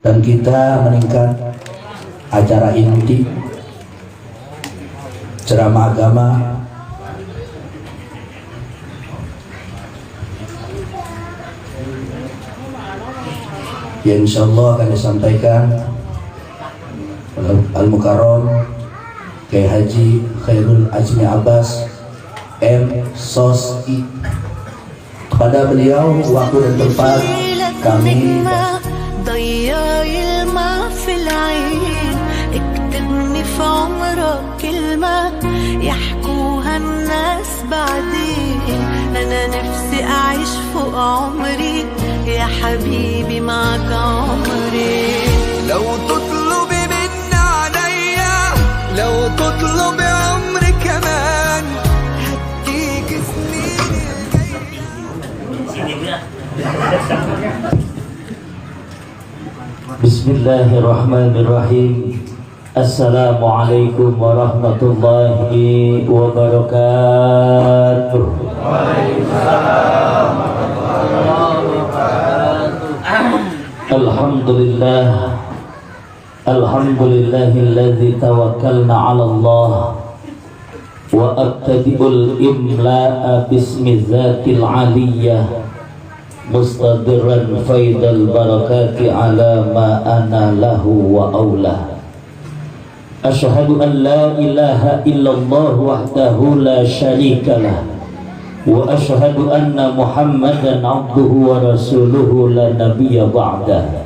dan kita meningkat acara inti ceramah agama yang insyaallah akan disampaikan oleh Al-Mukarram Kiai Haji Khairul Azmi Abbas M.Sos.I. Kepada beliau waktu dan tempat kami ضيع الماء في العين اكتبني في عمرك كلمة يحكوها الناس بعدين أنا نفسي أعيش فوق عمري يا حبيبي معك عمري لو تطلبي مني عليا لو تطلبي عمري كمان هديك سنين Bismillahirrahmanirrahim. Assalamualaikum warahmatullahi wabarakatuh. Waalaikumsalam warahmatullahi wabarakatuh. Alhamdulillah. Alhamdulillahilladzi tawakkalna 'ala Allah wa abtadi'ul imla'a bismi dzatil 'aliyyah mustadran faidal barakati ala ma ana lahu wa aula. Asyhadu an la ilaha illallah wahdahu la syarikalah wa asyhadu anna muhammadan abduhu wa rasuluhu la nabiyya ba'dah.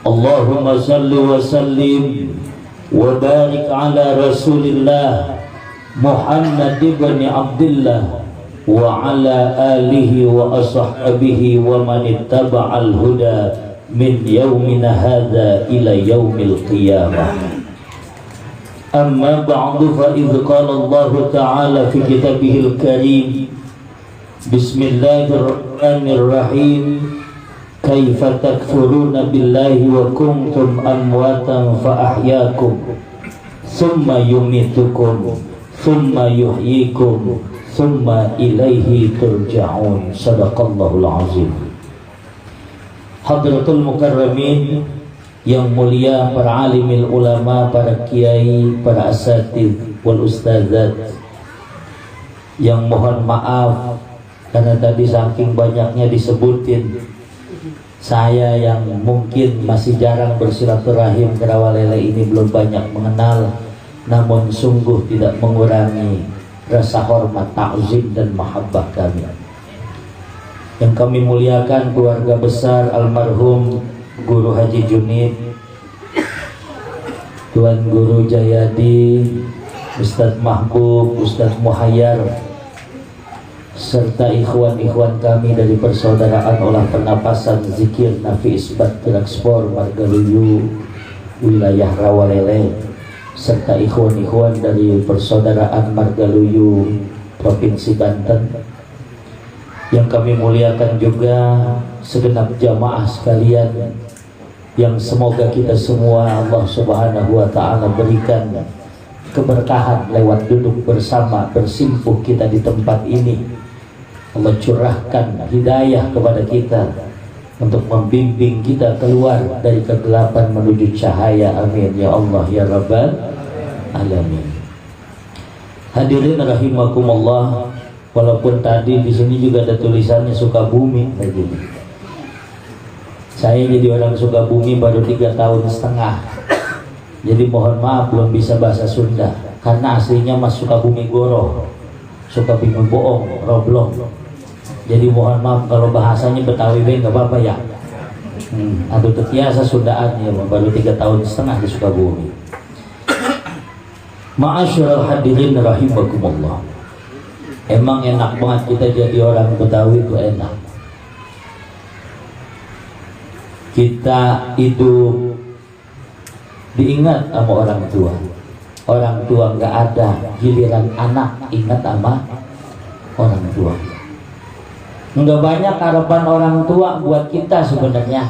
Allahumma salli wa sallim wa barik ala rasulillah Muhammad ibn Abdullah wa ala alihi wa ashabihi wa man ittaba'al huda min yaumina hadza ila yaumil qiyamah. Amma ba'du, fa idh qala Allah ta'ala fi kitabihil karim bismillahirrahmanirrahim kaifa takfuruna billahi wa kuntum amwatan fa ahyaakum thumma yumitukum thumma yuhyikum summa ilaihi turja'un. Sadaqallahul azim. Hadratul mukarramin yang mulia, para alimil ulama, para kiai, para asatid wal ustadzat, yang mohon maaf karena tadi saking banyaknya disebutin, saya yang mungkin masih jarang bersilaturahim ke Rawalele ini belum banyak mengenal, namun sungguh tidak mengurangi rasa hormat, ta'zim dan mahabbah kami. Yang kami muliakan keluarga besar almarhum Guru Haji Junid, Tuan Guru Jayadi, Ustadz Mahbub, Ustadz Muhayyar, serta ikhwan-ikhwan kami dari persaudaraan olah pernapasan zikir Nafi Isbat Tirakspor Margaluyu wilayah Rawalele, serta ikhwan-ikhwan dari persaudaraan Margaluyu Provinsi Banten. Yang kami muliakan juga segenap jamaah sekalian, yang semoga kita semua Allah Subhanahu wa ta'ala berikan keberkahan lewat duduk bersama bersimpuh kita di tempat ini. Allah curahkan hidayah kepada kita untuk membimbing kita keluar dari kegelapan menuju cahaya. Amin ya Allah ya Rabbal alamin. Hadirin rahimakumullah, walaupun tadi di sini juga ada tulisannya Sukabumi begini. Saya jadi orang Sukabumi baru 3 tahun setengah. Jadi mohon maaf belum bisa bahasa Sunda karena aslinya Mas Sukabumi Goro, Sukabumi Boong, Roblong. Jadi mohon maaf kalau bahasanya Betawi enggak apa-apa ya. Aduh terbiasa Sundaan ya, baru 3 tahun setengah di Sukabumi. Ma'asyiral hadirin rahimakumullah. Emang enak banget kita jadi orang Betawi, itu enak. Kita hidup diingat sama orang tua. Orang tua nggak ada, giliran anak ingat sama orang tua. Nggak banyak harapan orang tua buat kita sebenarnya.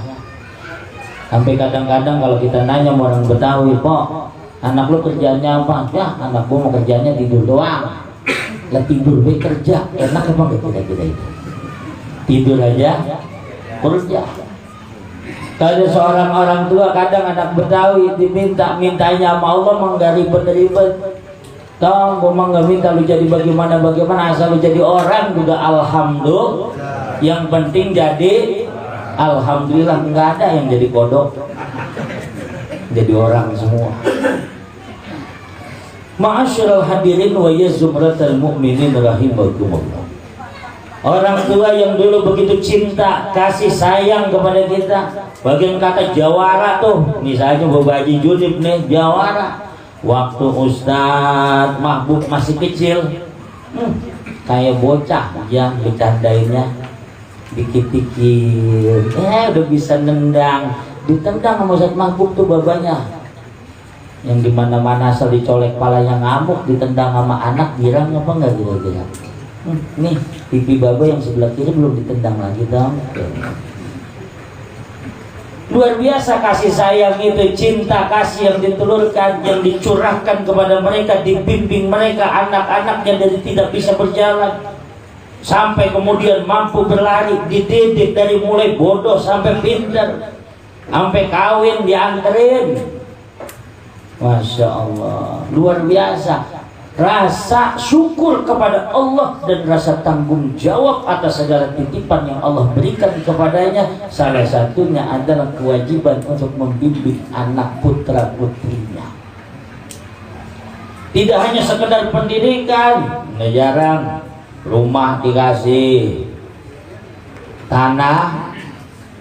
Sampai kadang-kadang kalau kita nanya sama orang Betawi, "Pok, anak lu kerjanya apa?" "Ya, anak gua mau kerjanya tidur doang." Lah tidur kerja, enak apa nggak kira-kira itu? Tidur aja kerja. Kalau seorang orang tua kadang anak Betawi mintanya sama Allah nggak ribet-ribet. Tong, gue mah nggak minta lu jadi bagaimana asal lu jadi orang juga alhamdulillah. Yang penting jadi alhamdulillah, nggak ada yang jadi kodok, jadi orang semua. Ma'asyiral hadirin wa ya zumratal mu'minin rahimakumullah. Orang tua yang dulu begitu cinta, kasih sayang kepada kita. Bagian kata jawara tuh, misalnya Bapak Haji Junib nih, jawara. Waktu Ustadz Mahbub masih kecil, kayak bocah yang bercandainnya dikit-dikit, udah bisa nendang, ditendang sama Ustadz Mahbub tuh babanya. Yang dimana-mana asal dicolek palanya ngamuk, ditendang sama anak, girang apa enggak kira-kira? Nih pipi baba yang sebelah kiri belum ditendang lagi dong. Luar biasa kasih sayang itu, cinta kasih yang ditulurkan, yang dicurahkan kepada mereka, dibimbing mereka anak-anaknya dari tidak bisa berjalan sampai kemudian mampu berlari, dididik dari mulai bodoh sampai pintar, sampai kawin dianterin. Masya Allah, luar biasa. Rasa syukur kepada Allah dan rasa tanggung jawab atas segala titipan yang Allah berikan kepadanya, salah satunya adalah kewajiban untuk membimbing anak putra putrinya. Tidak hanya sekedar pendidikan, jarang rumah dikasih, tanah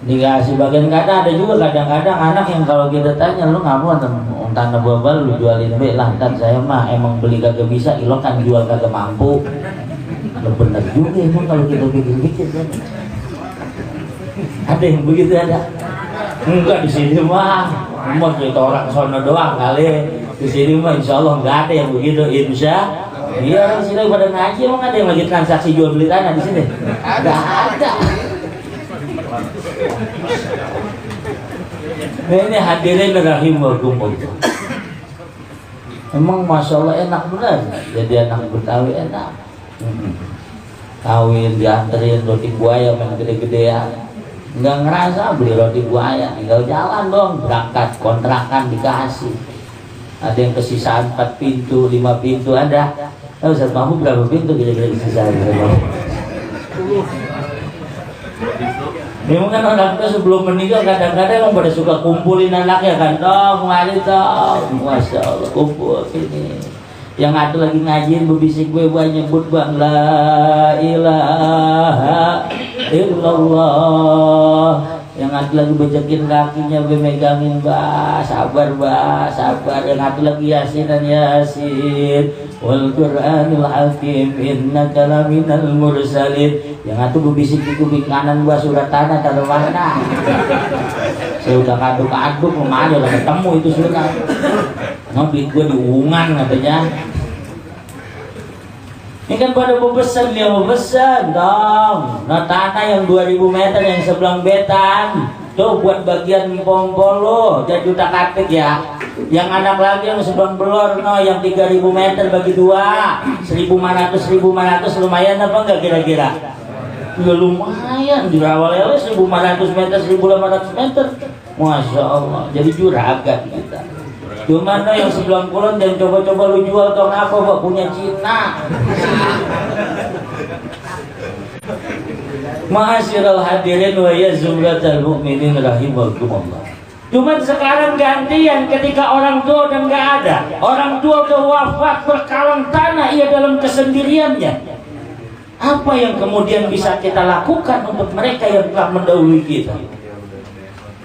dikasih, bagian kadang ada juga kadang-kadang anak yang kalau kita tanya, lu ngapain tanah babal lu jualin be lah, kan saya mah emang beli kagak bisa, ilo kan jual kagak mampu. Lu bener juga emang kalau kita pikir-pikir kan. Ada yang begitu ada? Enggak, di sini mah mau cerita orang sono doang kali. Di sini mah insya Allah nggak ada yang begitu, insya. Iya, orang sini pada ngaji, emang ada yang lagi transaksi jual beli tanah di sini? Nggak ada. Ini hadirin rahimakumullah. Emang masya Allah enak benar, jadi anak Betawi enak. Kawin dianterin roti buaya main gede-gedean, nggak ngerasa beli roti buaya, tinggal jalan dong, berangkat kontrakan dikasih. Ada yang kesisaan 4 pintu, 5 pintu ada. Ustaz Mahmud berapa pintu kira-kira kesisaan? Memang kan orang tua sebelum menikah kadang-kadang pada suka kumpulin anaknya kan, dong, mari dong, masya Allah kumpul ini. Yang ada lagi ngajiin berbisik gue nyebut bang la ilaha illallah. Yang ada lagi bejekin kakinya gue megangin, bah sabar, yang ada lagi yasin dan yasin wal Qur'anil hakim innaka laminal mursalin. Yang ada berbisik di kuping kanan gua surat tanah dari mana. Saya udah aduk-aduk kemana lah ketemu itu surat. Duit gua diungan katanya. Ini kan pada bebesan, dia bebesan dong. Nah tanah yang 2000 meter yang sebelah betan tuh buat bagian pompol lo, jadi utak atik ya. Yang anak lagi yang sebelah belor, no, yang 3000 meter bagi 2 1500 lumayan apa enggak kira-kira? Ya lumayan, dirawal lele 1500 meter 1800 meter, masya Allah, jadi juragan kita. Cuman yang sebelah kulon dan coba-coba lu jual tong apa Pak, punya Cina. Ma'asyiral hadirin wa ya zumratal mu'minin rahimakumullah. Cuman sekarang gantian, ketika orang tua udah nggak ada, orang tua udah wafat berkalang tanah, ia dalam kesendiriannya. Apa yang kemudian bisa kita lakukan untuk mereka yang telah mendahului kita?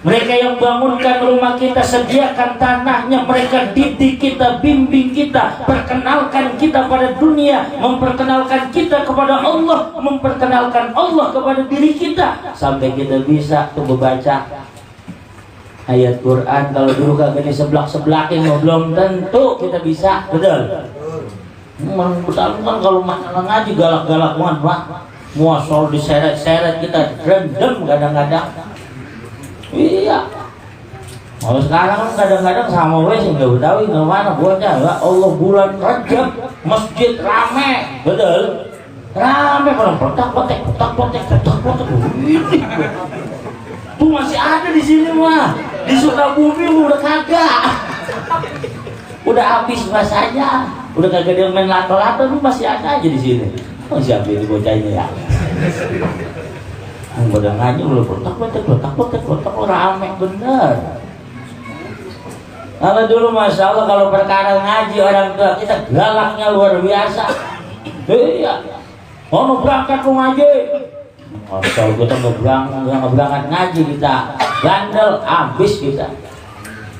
Mereka yang bangunkan rumah kita, sediakan tanahnya, mereka didik kita, bimbing kita, perkenalkan kita pada dunia, memperkenalkan kita kepada Allah, memperkenalkan Allah kepada diri kita, sampai kita bisa tuh membaca ayat Quran. Kalau dulu kagak diseblak-seblakin, belum tentu kita bisa, betul? Betul kan kalau masalah ngaji galak-galak banget Pak, muasal diseret-seret kita rendem kadang-kadang. Iya. Kalau sekarang kan kadang-kadang sama gue sih nggak Betawi nggak mana bocah, ya Allah bulan Rajab masjid rame, betul? Rame orang petak-petek. Tuh masih ada di sini mah. Di Sukabumi udah kagak. Udah habis masanya. Udah kagak dia main lato-lato, tuh masih ada aja di sini. Oh siapa itu bocahnya ya? Udah ngaji udah kotak rame bener. Kalau dulu masya Allah kalau perkara ngaji orang tua kita galaknya luar biasa. Iya. Mau berangkat ke ngaji. Asal kita nggak berangkat ngaji kita bandel habis kita.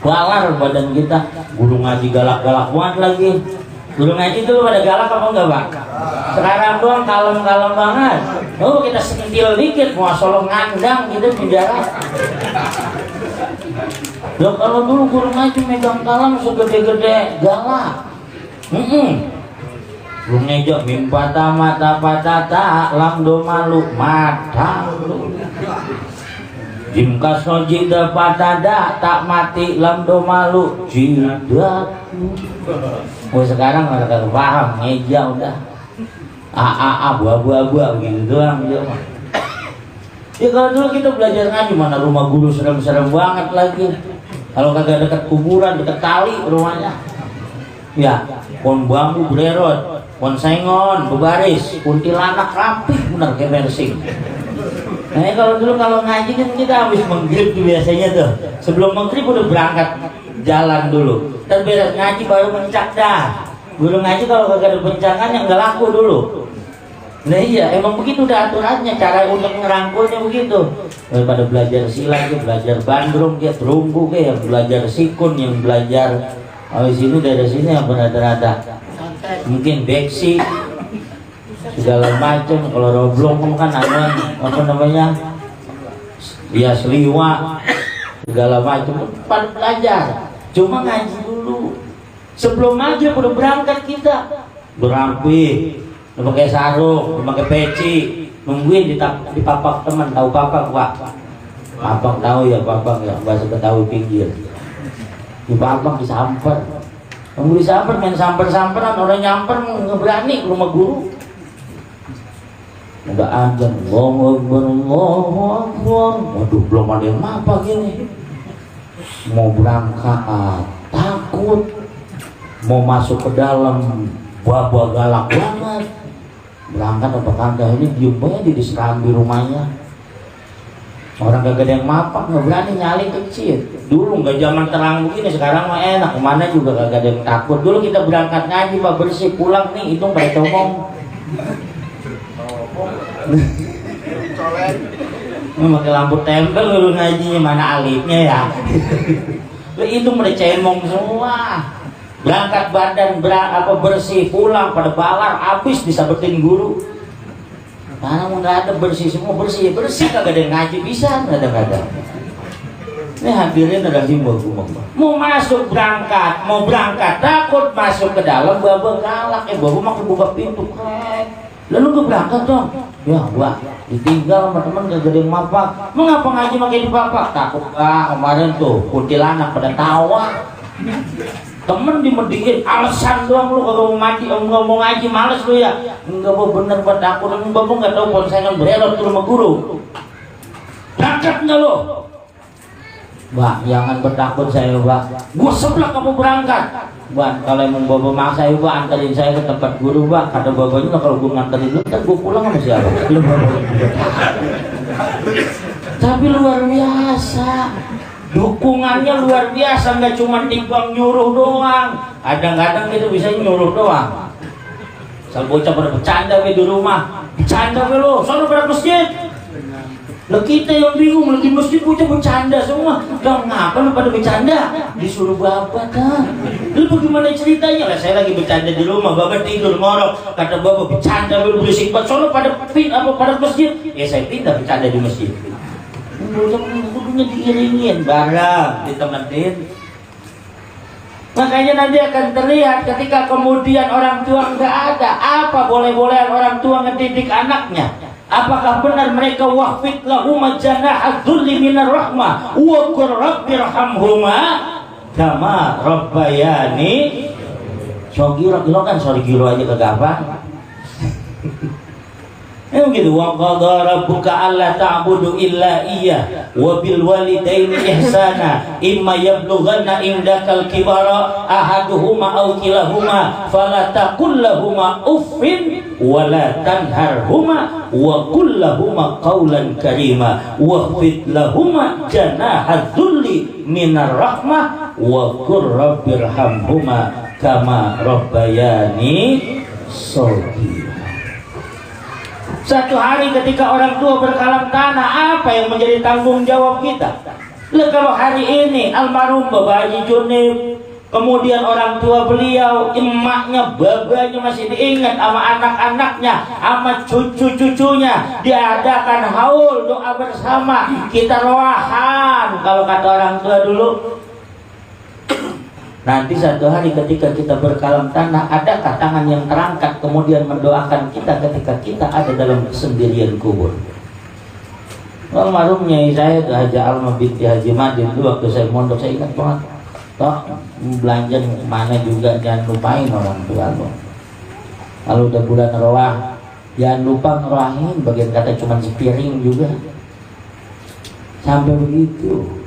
Balar badan kita. Guru ngaji galak-galak banget lagi. Guru ngaji dulu pada galak apa enggak Pak? Sekarang doang kalem-kalem banget. Oh kita sentil dikit mau solo ngandang gitu penjara. Loh kalau dulu guru ngaji megang kalam segede-gede galak. Lu ngejok mimpata mata patata lamdo malu mata lu. Jimka sojida patada tak mati lamdo malu jidat. Oh sekarang nggak kagak paham ngeja udah. Abu-abu gitu doang dia mah. Ya kalau dulu kita belajar ngaji mana rumah guru serem-serem banget lagi. Kalau kagak dekat kuburan, dekat kali rumahnya. Ya, pohon bambu bererot, pohon sengon, berbaris, kuntilanak rapih bener kayak mersing. Nah kalau dulu kalau ngaji kan kita habis maghrib tuh biasanya tuh. Sebelum maghrib udah berangkat jalan dulu. Dan beres ngaji baru mencak dah. Guru ngaji kalau kagak ada pencangan yang nggak laku dulu. Nah iya, emang begitu udah aturannya, cara untuk ngerangkulnya begitu. Daripada belajar silat, belajar bandrung, terumbu, yang belajar sikun, yang belajar sini dari sini yang rata-rata mungkin beksi segala macam. Kalau roblong kan ada apa namanya, dia seliwa segala macam pada belajar. Cuma ngaji dulu. Sebelum maghrib udah berangkat kita berapi. Udah pakai sarung, udah pakai peci, nungguin di papak teman. Tahu papak Pak? Papak tahu ya, papak ya, bahasa Betawi pinggir. Di papak disamper, nunggu disamper, main samper-samperan, orang nyamper nggak berani ke rumah guru. Udah azan, Allahu Akbar. Waduh, belum ada yang apa gini. Mau berangkat, takut. Mau masuk ke dalam, buah-buah galak banget. Berangkat apa kagak, ini diem aja diserang di rumahnya. Orang kagak ada yang mapak, nggak berani nyali kecil. Dulu nggak zaman terang begini, sekarang mah enak, kemana juga kagak ada yang takut. Dulu kita berangkat ngaji pak bersih, pulang nih hitung pada comong. Pakai lampu tempel dulu ngajinya, mana alifnya ya. Itu pada cemong semua. Berangkat badan bersih, pulang pada balar, habis disabetin guru. Karena mau nggak ada bersih, semua bersih kagak ada yang ngaji bisa nggak ada. Ini hadirin ada himbau mau masuk berangkat takut masuk ke dalam bawa galak, bawa makin buka pintu lalu gue berangkat dong. Ya gua ditinggal sama temen gak ada yang mapak. Mengapa ngaji makin dipapak? Takut kemarin tuh kuntilanak pada tawa. Temen dimedikin alasan doang, lu kagak mau mati, nggak mau ngaji, males lu ya. Nggak mau bener buat aku, dan bapak nggak tahu ponsengan berelot ke rumah guru. Berangkat nggak lo? Mbak, jangan bertakut saya mbak. Gua sebelah kamu berangkat. Mbak, kalau emang bapak maksa mbak, anterin saya ke tempat guru mbak. Kata bapaknya kalau gua nganterin lu, kan gua pulang sama siapa? Tapi luar biasa. Dukungannya luar biasa, nggak cuma timbang nyuruh doang. Kadang-kadang itu bisa nyuruh doang. Sal bocah pada bercanda di rumah, bercanda lo, soalnya pada masjid. Lah kita yang bingung, lagi masjid bocah bercanda semua. Gak ngapa lu pada bercanda? Disuruh bapak dah. Lu bagaimana ceritanya? Lah saya lagi bercanda di rumah, bapak tidur ngorok. Kata bapak bercanda lu berisik banget, soalnya pada masjid. Ya saya pindah bercanda di masjid. Kudunya diiringin barang, ditemenin. Makanya nanti akan terlihat ketika kemudian orang tua nggak ada, apa boleh-bolehan orang tua ngedidik anaknya? Apakah benar mereka wahfid lahum janaha dzulli minar rahmah wa qur rabbirhamhuma kama rabbayani shaghira? Kan sorry giro aja kagak apa. Gitu, wa qadara rabbuka alla ta'budu illa iyyah wa bil walidaini ihsana imma yablughanna indakal kibara ahaduhuma aw kilahuma fala taqul lahumu uffin wa la tanharhuma wa qul lahumu qawlan karima wakhfid lahumu janaha dhulli minar rahmah wa qur rabbirhamhuma kama rabbayani shaghira. Satu hari ketika orang tua berkalam tanah, apa yang menjadi tanggung jawab kita? Lah kalau hari ini almarhum Bapak Haji Junib, kemudian orang tua beliau, emaknya, babanya masih diingat sama anak-anaknya, sama cucu-cucunya, diadakan haul doa bersama, kita roahan kalau kata orang tua dulu. Nanti satu hari ketika kita berkalam tanah, adakah tangan yang terangkat kemudian mendoakan kita ketika kita ada dalam kesendirian kubur? Almarhumnya saya Haji Alma binti Haji Madin dulu waktu saya mondok, saya ingat banget. Toh belanja mana juga jangan lupain orang tua lo. Kalau udah bulan roah, jangan lupa ngeroahin, bagian kata cuma sepiring juga. Sampai begitu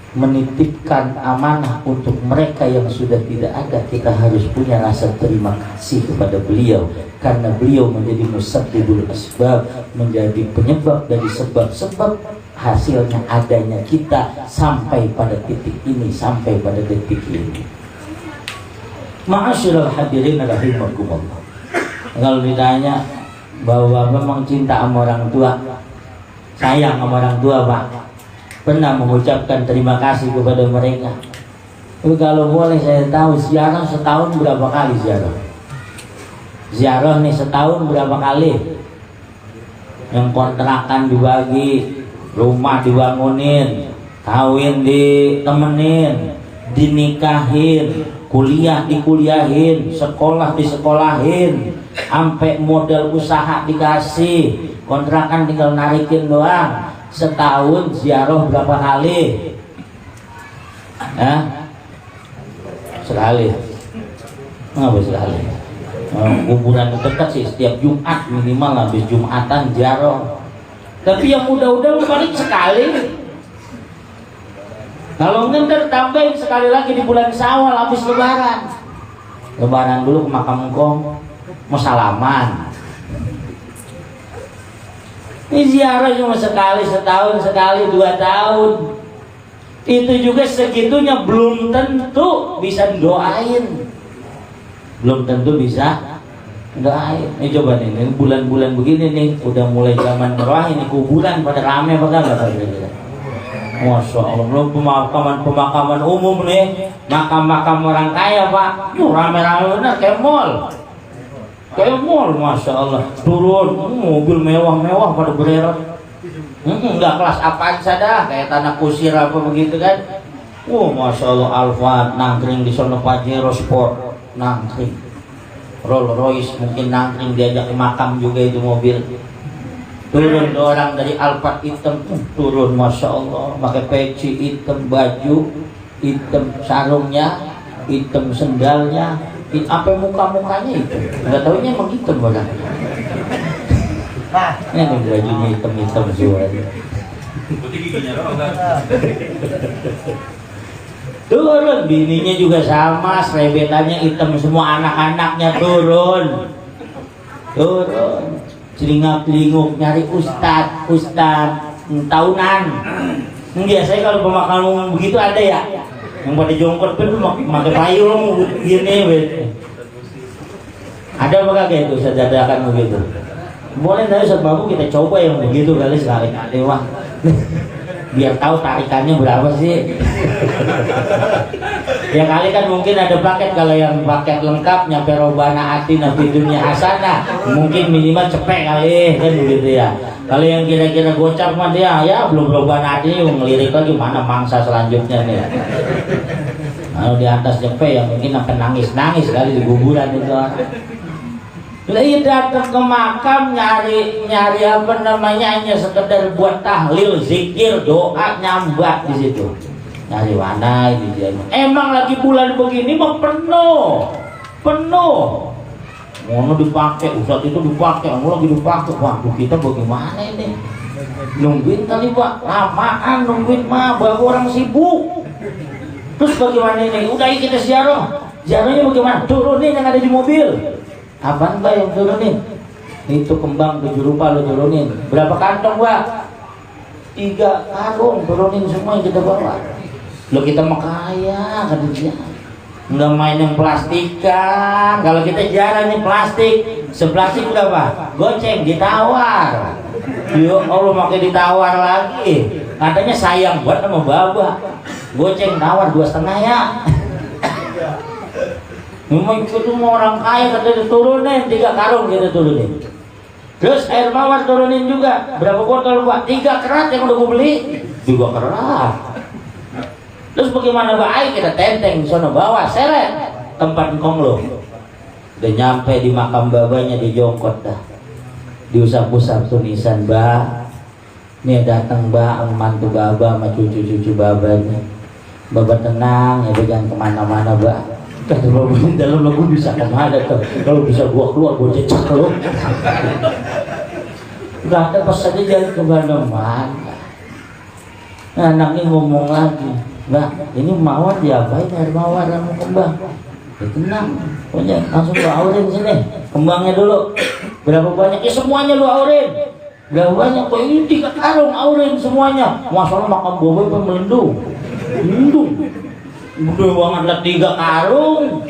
menitipkan amanah untuk mereka yang sudah tidak ada, kita harus punya rasa terima kasih kepada beliau karena beliau menjadi musabbibul asbab, menjadi penyebab dari sebab-sebab hasilnya adanya kita sampai pada titik ini, sampai pada detik ini. Ma'asyiral hadirin rahimakumullah. Kalau ditanya bahwa memang cinta sama orang tua, sayang sama orang tua, Pak, pernah mengucapkan terima kasih kepada mereka. Kalau boleh saya tahu, ziarah setahun berapa kali ziarah? Ziarah nih setahun berapa kali? Yang kontrakan dibagi, rumah dibangunin, kawin ditemenin, dinikahin, kuliah dikuliahin, sekolah disekolahin, sampai modal usaha dikasih, kontrakan tinggal narikin doang. Setahun ziarah berapa kali? Sekali. Ngapa sekali? Kuburan dekat sih setiap Jumat minimal, habis Jumatan ziarah. Tapi yang udah paling sekali. Kalau ntar tambahin sekali lagi di bulan Syawal habis Lebaran. Lebaran dulu ke makam engkong, mau salaman. Ini ziarah cuma sekali, setahun sekali, 2 tahun. Itu juga segitunya belum tentu bisa doain. Belum tentu bisa doain. Ini coba nih, ini bulan-bulan begini nih, udah mulai zaman roh ini kuburan pada rame apa enggak? Masya Allah, belum pemakaman umum nih, makam-makam orang kaya Pak, rame-rame benar kayak mall. Kayak mall, Masya Allah. Turun, mobil mewah-mewah pada bererot. Enggak kelas apaan saja, kayak tanah kusir apa begitu kan. Masya Allah, Alphard nangkring di sono, Pajero Sport nangkring, Rolls Royce mungkin nangkring, diajak ke makam juga itu mobil. Turun orang dari Alphard hitam, turun Masya Allah, pakai peci hitam, baju hitam, sarungnya hitam, sendalnya apa muka-mukanya itu nggak tahunya emang hitam orang. Ini bajunya hitam-hitam semua. Turun, bininya juga sama, serebetannya hitam semua, anak-anaknya turun, celingak-celinguk nyari ustad tahunan. Biasanya kalau pemakaman begitu ada ya, yang pada jongkok pun pakai payung gini, ada apa kagak itu sajadakan begitu? Boleh dari sebabku kita coba yang begitu kali sekali-kali wah, biar tahu tarikannya berapa sih. Ya kali kan mungkin ada paket, kalau yang paket lengkap nyampe robana atina fidunya hasanah mungkin minimal cepet kali kan begitu ya. Kalau yang kira-kira gocap mah dia ya belum robana atina ngelirik lagi mana mangsa selanjutnya nih. Kalau di atas cepet ya mungkin sampai nangis-nangis kali di kuburan itu. Lagi datang ke makam nyari apa namanya, hanya sekedar buat tahlil, zikir, doa, nyambat di situ. Nyari mana ini dia. Emang lagi bulan begini mah penuh. ngono dipakai, Ustaz itu dipakai, ngono lagi dipakai. Waduh, kita bagaimana ini? Nungguin kali Pak, lamaan nungguin mah, baru orang sibuk. Terus bagaimana ini? Udah kita ziarah. Ziarahnya bagaimana? Turunin yang ada di mobil. Apaan Mbak yang turunin? Itu kembang 7 rupa lo turunin. Berapa kantong Mbak? 3 karung, turunin semua yang kita bawa. Lo kita mah kaya kan dia. Nggak main yang plastikan. Kalau kita jarang nih plastik, seplastik udah Pak, goceng ditawar. Yo Allah makin ditawar lagi. Katanya sayang buat sama baba. Goceng tawar 2,5 ya. Memang itu mau orang kaya katanya turunin 3 karung kita turunin. Terus air mawar turunin juga. Berapa botol Pak? 3 kerat yang udah gue beli. 3 kerat. Terus bagaimana Pak? Ayo kita tenteng di sana bawah seret tempat engkong lo. Udah nyampe di makam babanya di jongkot dah. Diusap-usap tulisan Mbak. Nih datang Mbak, mantu baba sama cucu-cucu babanya. Baba tenang ya, jangan kemana-mana Mbak. Kata baba dalam lagu bisa kemana tuh? Kalau bisa gua keluar gua cecak lo. Gak ada pas aja jalan kemana-mana. Nah, anaknya ngomong lagi. Mbak, ini mawar diapain air mawar sama kembang? Ya tenang, pokoknya langsung lu aurin sini. Kembangnya dulu. Berapa banyak? Ya semuanya lu aurin. Berapa banyak? Kok ini 3 karung aurin semuanya. Masalah makan boboiboy pun melendung. Melendung. Udah banget lah 3 karung.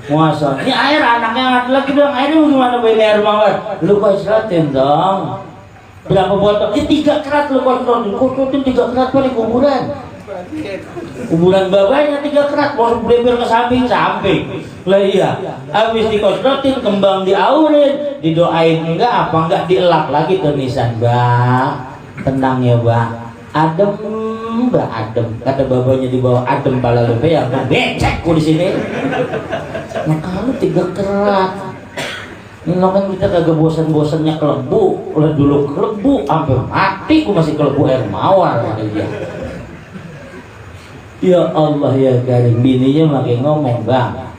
Masa ini air anaknya lagi bilang airnya gimana beli air mawar? Lu kok istirahatin dong. Berapa botol? Ini 3 kerat lu kontrolin. Kontrolin 3 kerat paling kuburan. Kuburan babanya 3 kerat, mau beber ke samping-samping. Lah iya, habis dikosrotin, kembang diaurin, didoain enggak apa enggak dielap lagi tulisan Mbak. Tenang ya Mbak, adem Mbak adem. Kata babanya di bawah adem pala lepe yang becek ku di sini. Maka lu 3 kerat. Ini kan kita kagak bosan-bosannya kelebu, udah dulu kelebu, sampai mati ku masih kelebu air mawar dia. Ya Allah ya Karim, bininya makin ngomong Bang,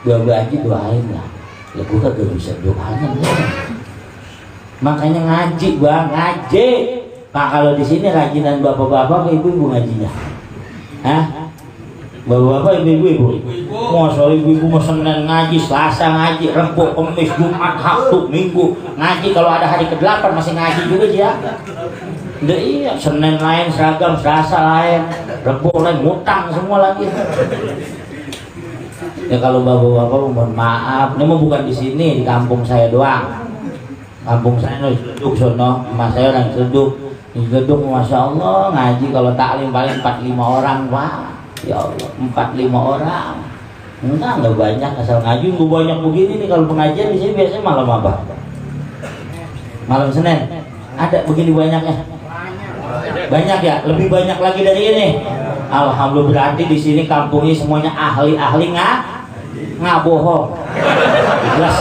Baba aja doain lah. Ya gue kagak bisa doain ya. Makanya ngaji Bang, ngaji. Pak kalau di sini rajinan bapak-bapak, ibu-ibu ngajinya. Hah? Bapak-bapak, ibu-ibu. Masa ibu-ibu mau Senin ngaji, Selasa ngaji, Rebo, Kamis, Jumat, Sabtu, Minggu ngaji. Kalau ada hari ke-8 masih ngaji juga dia. Udah iya, Senin lain seragam, Selasa lain, Rebo lain, ngutang semua lagi. Ya kalau bapak-bapak mohon maaf, ini mah bukan di sini, di kampung saya doang. Kampung saya di Ciledug sono, emak saya orang Ciledug. Di Ciledug Masya Allah ngaji kalau taklim paling 4-5 orang Pak. Ya Allah, 4-5 orang. Enggak banyak asal ngaji, enggak banyak begini nih. Kalau pengajian di sini biasanya malam apa? Malam Senin. Ada begini banyaknya. Banyak ya, lebih banyak lagi dari ini. Alhamdulillah, berarti di sini kampung ini semuanya ahli-ahli nggak bohong. Jelas.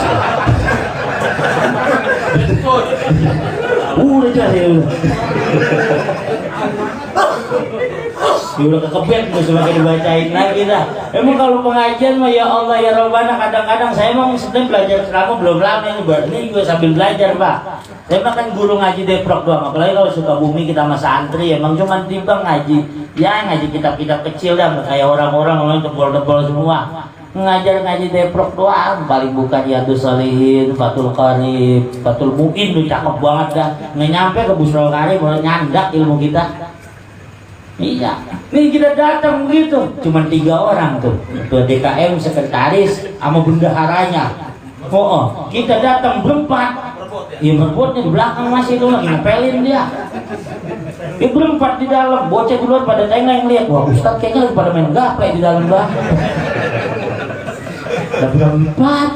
Udah jelas ya. Udah kekebet tuh semakin dibacain lagi dah. Emang kalau pengajian mah ya Allah ya Rabbana, kadang-kadang saya emang sedang belajar selama belum lama ini juga sambil belajar Pak. Saya mah kan guru ngaji Deprok doang, apalagi kalau Sukabumi kita sama santri emang cuma timbang ngaji. Ya ngaji kitab-kitab kecil dah, kayak orang-orang tebal-tebal semua. Ngajar ngaji Deprok doang, paling bukan Riyadhus Shalihin, Fathul Qarib, Fathul Mu'in tuh cakep banget dah. Nggak nyampe ke Busrul Qarib, malah nyandak ilmu kita. Iya, nih kita datang begitu, cuma 3 orang tuh, ketua DKM, sekretaris, sama bendaharanya. Oh, kita datang berempat. Ya berbotnya di belakang masih tuh lagi ngepelin dia. Ya berempat di dalam, bocah di luar pada tengah lihat. Wah Ustaz kayaknya lagi pada main gaplek di dalam bang. Ada berempat.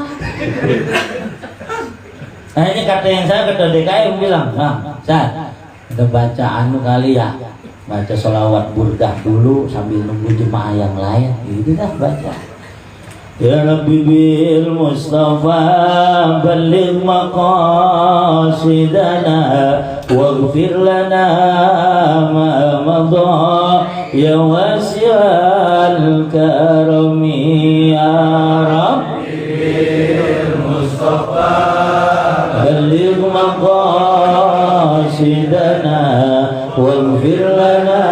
Nah ini kata yang saya ketua DKM bilang, nah Ustaz, kita baca anu kali ya, baca sholawat burdah dulu sambil nunggu jemaah yang lain. Gitu dah baca. Ya Rabbi bil Mustafa balligh maqasidana waghfir lana ma madha ya wasi'al karami ya Rabbi bil Mustafa بلغ مقاصدنا واغفر لنا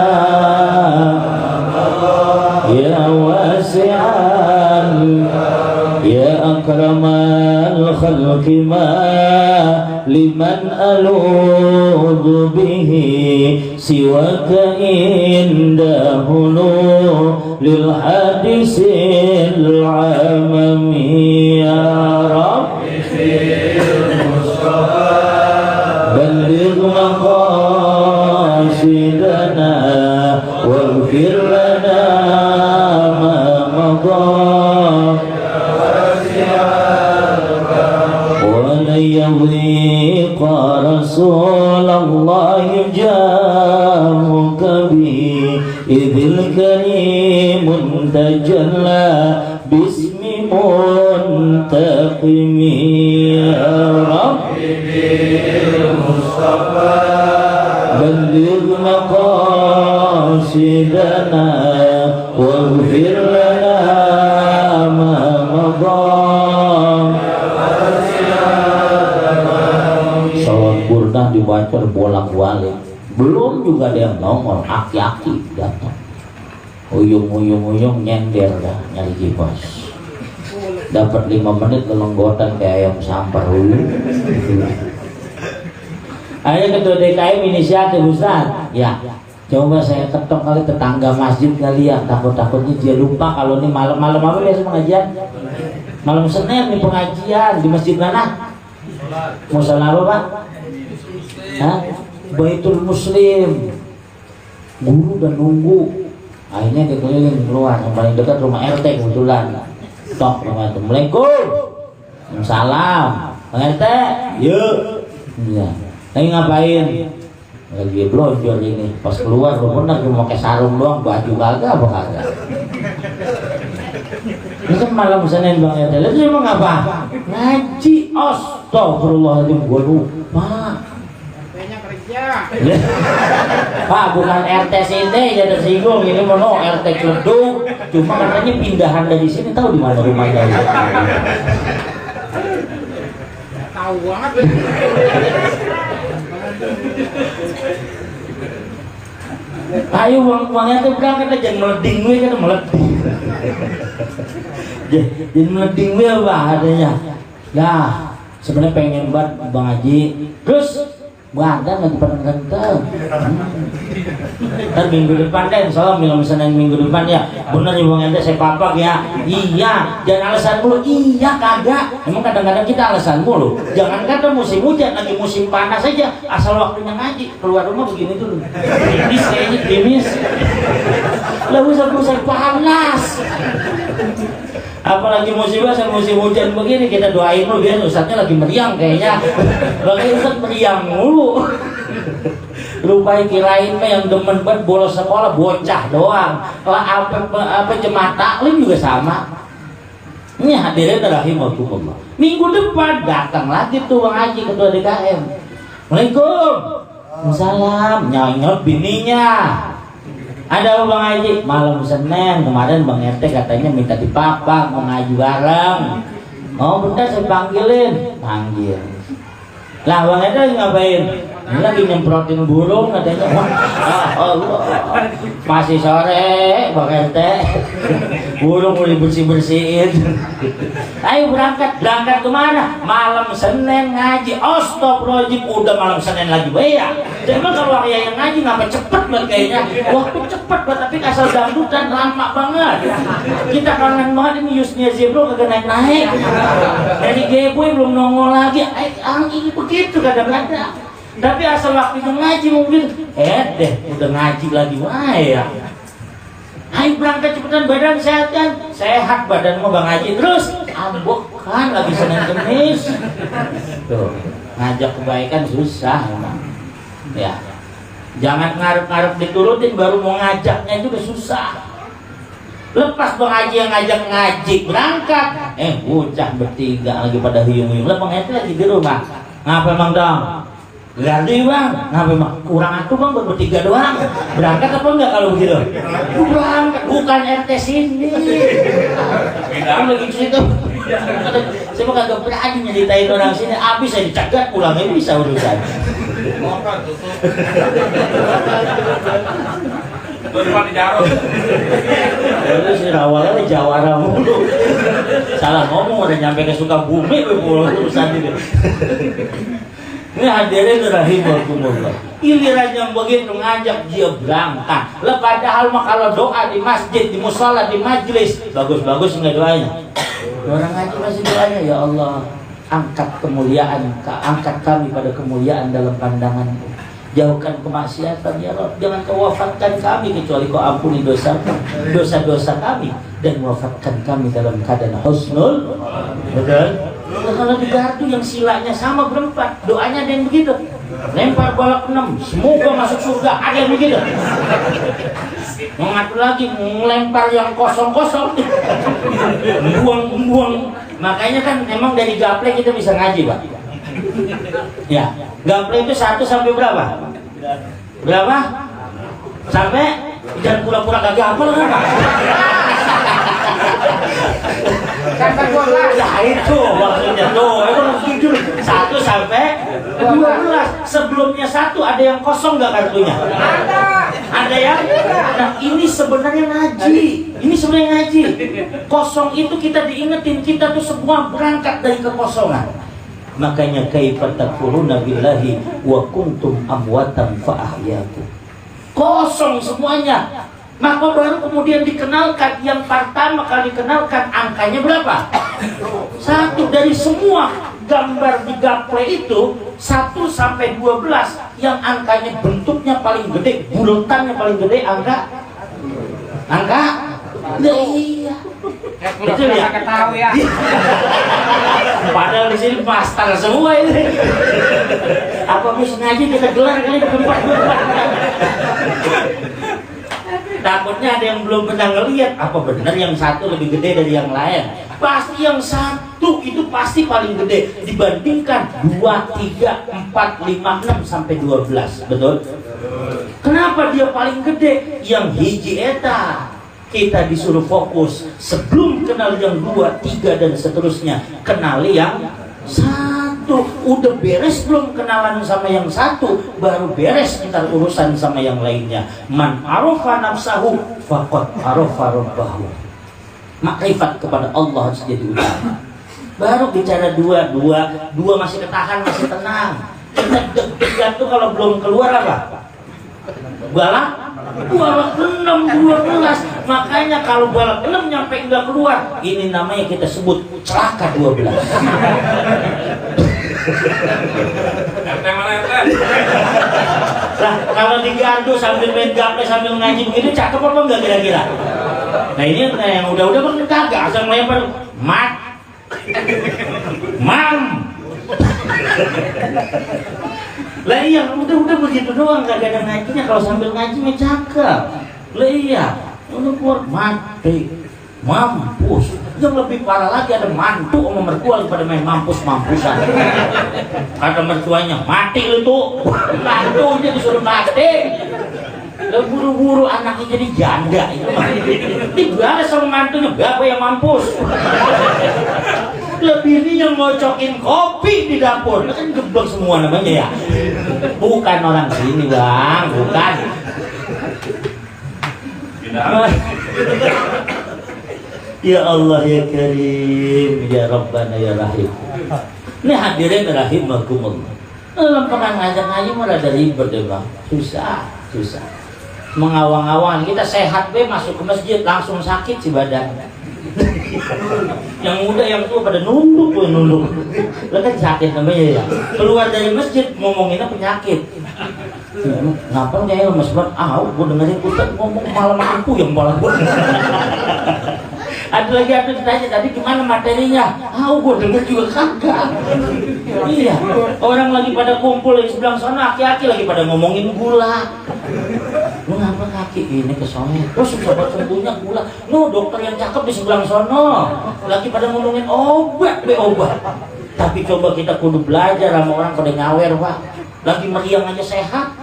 يا واسع يا أكرم الخلق ما لمن ألوذ به سواك عند هلول الحديث العمم يا رب بلغ مقاصدنا واغفر لنا ما مضى ولن يضيق رسول الله جاءك به إذ الكريم تجلى باسم منتقم يا رب بلغ مقاصدنا واغفر لنا ما مضى. Salat Burdah dibaca bolak-balik, belum juga ada yang nongol, aki-aki datang, uyung nyender dah nyari kipas, dapat 5 menit kelenggotan kayak ayam sampar. Ayo ketua DKM inisiatif Ustaz. Ya, coba saya ketok kali tetangga masjid kali ya, takut-takutnya dia lupa kalau ini malam-malam apa biasa pengajian? Malam Senin nih pengajian di masjid mana? Musala apa Pak? Hah? Baitul Muslim. Guru dan nunggu. Akhirnya dia keliling keluar, yang paling dekat rumah RT kebetulan. Tok rumah itu. Assalamualaikum. Salam. Bang RT, yuk. Ya. Lagi ngapain? Lagi blonjol ini. Pas keluar lu bener cuma pakai sarung doang, baju kagak apa kagak. Ini kan malam Senin Bang RT. Lalu emang apa? Ngaji. Astagfirullahaladzim, gua lupa. Pak, bukan RT sini ya tersinggung, ini mono RT Cleduk. Cuma katanya pindahan dari sini, tahu di mana rumahnya? Tahu banget. Ayo uangnya tuh berangkat aja, meleding gue kan meleding. Jadi meleding gue apa adanya? Ya, sebenarnya pengen banget Bang Haji. Terus badan lagi pada ganteng. Ntar minggu depan deh, soalnya film Senin minggu depan ya. Bener ya Bang Ente, saya papak ya. Iya, jangan alasan mulu. Iya kagak. Emang kadang-kadang kita alasan mulu. Jangan kata musim hujan, lagi musim panas aja. Asal waktunya ngaji, keluar rumah begini dulu. Krimis kayaknya, krimis. Lah usah panas. Apalagi musim hujan begini, kita doain dulu biar Ustadznya lagi meriang kayaknya. Lagi Ustadz meriang mulu. Lupa kirain mah yang demen banget bolos sekolah bocah doang. Lah apa jemaah taklim juga sama. Ini hadirin rahimakumullah. Minggu depan datang lagi tuh Bang Haji ketua DKM. Assalamualaikum. Waalaikumsalam. Nyonyot bininya. Ada Bang Haji, malam Senin kemarin Bang RT katanya minta dipapak mau ngaji bareng. Oh bentar saya panggil. Lah Bang RT ngapain? Ini lagi nyemprotin burung katanya. Allah. Masih sore Bang RT. Burung mau dibersih-bersihin. Ayo berangkat kemana? Malam Senin ngaji. Astagfirullahaladzim, udah malam Senin lagi ya. Emang kalau yang ngaji ngapa cepet banget kayaknya. Waktu cepet banget tapi asal dangdutan lama banget. Kita kangen banget ini Yusnya Zebro kagak naik-naik. Dari Geboy belum nongol lagi. Ini begitu kadang-kadang. Tapi asal waktu itu ngaji mungkin udah ngaji lagi ya. Ayo berangkat cepetan, badan sehat kan? Sehat badanmu Bang Haji. Terus ambok kan lagi Senin Kemis. Tuh, ngajak kebaikan susah emang. Ya. Jangan ngarep-ngarep diturutin baru mau ngajaknya juga susah. Lepas Bang Haji yang ngajak ngaji berangkat, bocah bertiga lagi pada huyung-huyung. Lah Bang Haji lagi di rumah. Ngapa Bang Dong? Ganti Bang, ngapa Bang? Kurang atuh Bang, bertiga doang. Berangkat apa enggak kalau begitu? Berangkat, bukan RT sini. Kamu lagi situ. Saya mah kagak berani nyeritain orang sini, habis saya dicegat pulangnya bisa urusan. Depan di Jarot. Lalu si Rawalnya Jawara mulu. Salah ngomong udah nyampe ke Sukabumi urusan itu. Ini hadirin rahimakumullah. Giliran yang begitu ngajak dia berangkat. Lah padahal mah kalau doa di masjid, di mushola, di majlis bagus-bagus nggak doanya. Orang ngaji masih doanya, ya Allah, angkat kemuliaan, angkat kami pada kemuliaan dalam pandangan-Mu. Jauhkan kemaksiatan ya Rabb, jangan Kau wafatkan kami kecuali Kau ampuni dosa-dosa kami dan wafatkan kami dalam keadaan husnul. Betul? Nah, kalau di gardu yang silanya sama berempat, doanya ada yang begitu. Lempar bola 6, semoga masuk surga, ada yang begitu. Mengatur lagi, melempar yang kosong-kosong, buang. Makanya kan emang dari gaple kita bisa ngaji, Pak. Ya, gaple itu 1 sampai berapa? Berapa? Sampai jangan pura-pura kagak hafal kan? Sampai 12. Nah itu maksudnya tuh, itu jujur 1 sampai 12. Sebelumnya 1 ada yang kosong nggak kartunya? Ada yang? Nah ini sebenarnya ngaji. Ini sebenarnya ngaji. Kosong itu kita diingetin, kita tuh semua berangkat dari kekosongan. Makanya kaifa takfuruna billahi wa kuntum amwatan fa ahyaakum. Kosong semuanya. Maka baru kemudian dikenalkan, yang pertama kali dikenalkan angkanya berapa? 1. Dari semua gambar di gaple itu 1 sampai 12 yang angkanya bentuknya paling gede, bulatannya paling gede angka. Iya. Betul ya? Tahu ya. Padahal di sini master semua ini. Apa sengaja kita gelar kali berempat. Takutnya ada yang belum pernah ngelihat, apa benar yang 1 lebih gede dari yang lain? Pasti yang 1 itu pasti paling gede dibandingkan 2, 3, 4, 5, 6 sampai 12. Betul? Kenapa dia paling gede? Yang hiji eta kita disuruh fokus sebelum kenal yang 2, 3 dan seterusnya, kenali yang 1. Udah beres belum kenalan sama yang 1, baru beres ntar urusan sama yang lainnya. Man arafa nafsahu faqad arafa rabbahu. Makrifat kepada Allah harus jadi utama. Baru bicara 2 masih ketahan, masih tenang. Kita deg-degan tuh kalau belum keluar apa? Balak 6, 12. Makanya kalau balak 6 nyampe nggak keluar, ini namanya kita sebut celaka 12. RT mana RT? Nah, kalau digardu sambil main gaple sambil ngaji begini cakep apa enggak kira-kira? Nah ini yang udah kan kagak asal melempar mam. Lah iya, udah begitu doang, kagak ada ngajinya. Kalau sambil ngaji mah cakep. Lah iya, udah keluar mati, mampus. Yang lebih parah lagi ada mantu sama mertua daripada main mampus-mampusan. Kata mertuanya, mati lu tuh. Mantunya disuruh mati. Lah buru-buru anaknya jadi janda itu mah. Dibalas sama mantunya, bapak yang mampus. Lebih ini yang ngocokin kopi di dapur. Kan geblek semua namanya ya. Bukan orang sini bang, bukan. Ya Allah ya Karim, ya Rabbana ya Rahim. Ini hadirin rahimakumullah. Dalam pengen ngajak ngaji malah ada ribet deh bang. Susah. Mengawang-awang kita sehat be masuk ke masjid langsung sakit si badan. Yang muda yang tua pada nunduk. Lah kan sakit namanya ya. Keluar dari masjid ngomonginnya penyakit. Kenapa nggak ya mas Bang? Gue dengerin Ustaz ngomong malah makin puyeng malah gue. Ada lagi ditanya tadi gimana materinya? Gue denger juga kagak. Iya, orang lagi pada kumpul di sebelah sana, aki-aki lagi pada ngomongin gula. Lu ngapa kaki ini kesonet? Terus sobat sembuhnya gula. Dokter yang cakep di sebelah sana lagi pada ngomongin obat. Tapi coba kita kudu belajar sama orang pada nyawer, Pak. Lagi meriang aja sehat.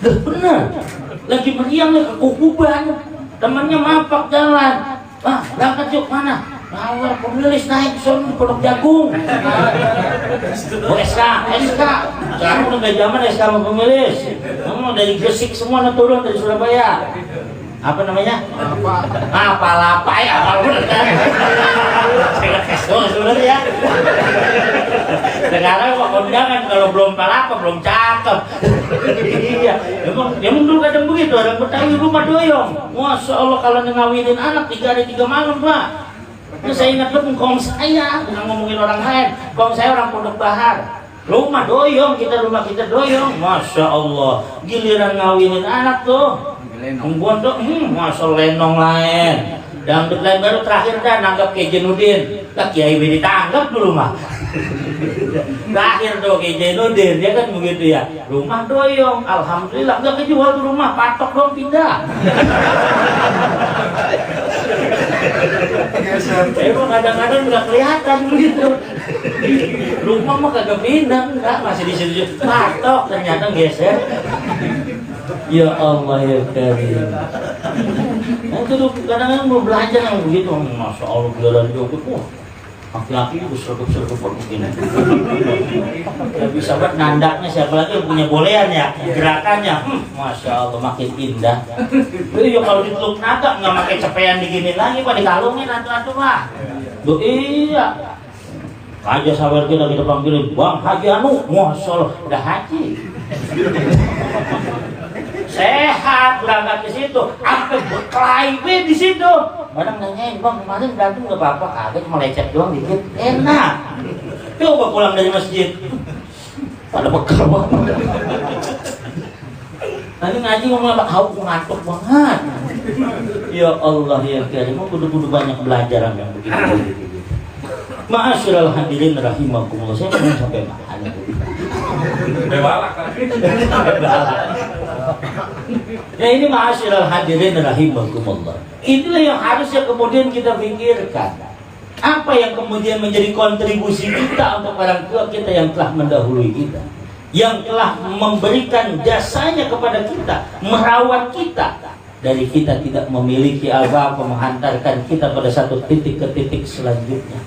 Bener. Lagi meriang kekukuban. Temannya mapak jalan. Berangkat yuk mana? nawar pemilis naik son di Pondok Jagung. Oh SK. Sekarang udah nggak zaman SK sama pemilis. Kamu dari Gresik semua turun dari Surabaya. Apa namanya? Apa ya? Apa bener kan? Sebenarnya ya. Sekarang kok kondangan kalau belum palapa belum cakep. Iya. Emang dulu kadang begitu orang Betawi rumah doyong. Masya Allah kalau ngawinin anak 3 hari 3 malam Pak. Itu saya ingat betul kong saya, bukan ngomongin orang lain. Kong saya orang Pondok Bahar. Rumah doyong, rumah kita doyong. Masya Allah. Giliran ngawinin anak tuh. Ngomong tuh, masya lenong lain. Dangdut lain baru terakhir dah nanggap Kiai Jainuddin. Lah Kiai ditanggap dulu mah. Terakhir tuh Kiai Jainuddin, dia kan begitu ya. Rumah doyong, alhamdulillah nggak kejual tuh rumah, patok dong pindah. Emang kadang-kadang nggak kelihatan begitu. Rumah mah kagak pindah, enggak masih di situ. Patok ternyata geser. Ya Allah ya Karim. Nah itu tuh kadang-kadang mau belajar yang begitu. Masya Allah giliran joget. Wah laki-laki itu sergap-sergap begini. Ya bisa buat nandaknya siapa lagi yang punya bolehan ya. Gerakannya Masya Allah makin indah. Jadi kalau diteluk naga nggak pakai cepean digini lagi. Pak dikalungin atu-atu lah. Duh iya. Aja sabar kita panggilin Bang Haji Anu. Masya Allah udah haji. Sehat berangkat ke situ, sampai berkelahi di situ. Kadang nanyain Bang kemarin berantem nggak apa-apa, kagak cuma lecet doang dikit, enak. Coba pulang dari masjid, pada bekal banget. Tadi ngaji ngomong apa? Aku ngantuk banget. Ya Allah ya Karim, kudu banyak belajar yang begitu. Ma'asyiral hadirin rahimakumullah. Saya mau sampai mana? Bewalak kan. Ya ini ma'asyiral hadirin rahimakumullah. Itulah yang harusnya kemudian kita pikirkan. Apa yang kemudian menjadi kontribusi kita untuk orang tua kita yang telah mendahului kita, yang telah memberikan jasanya kepada kita, merawat kita dari kita tidak memiliki apa-apa, menghantarkan kita pada satu titik ke titik selanjutnya.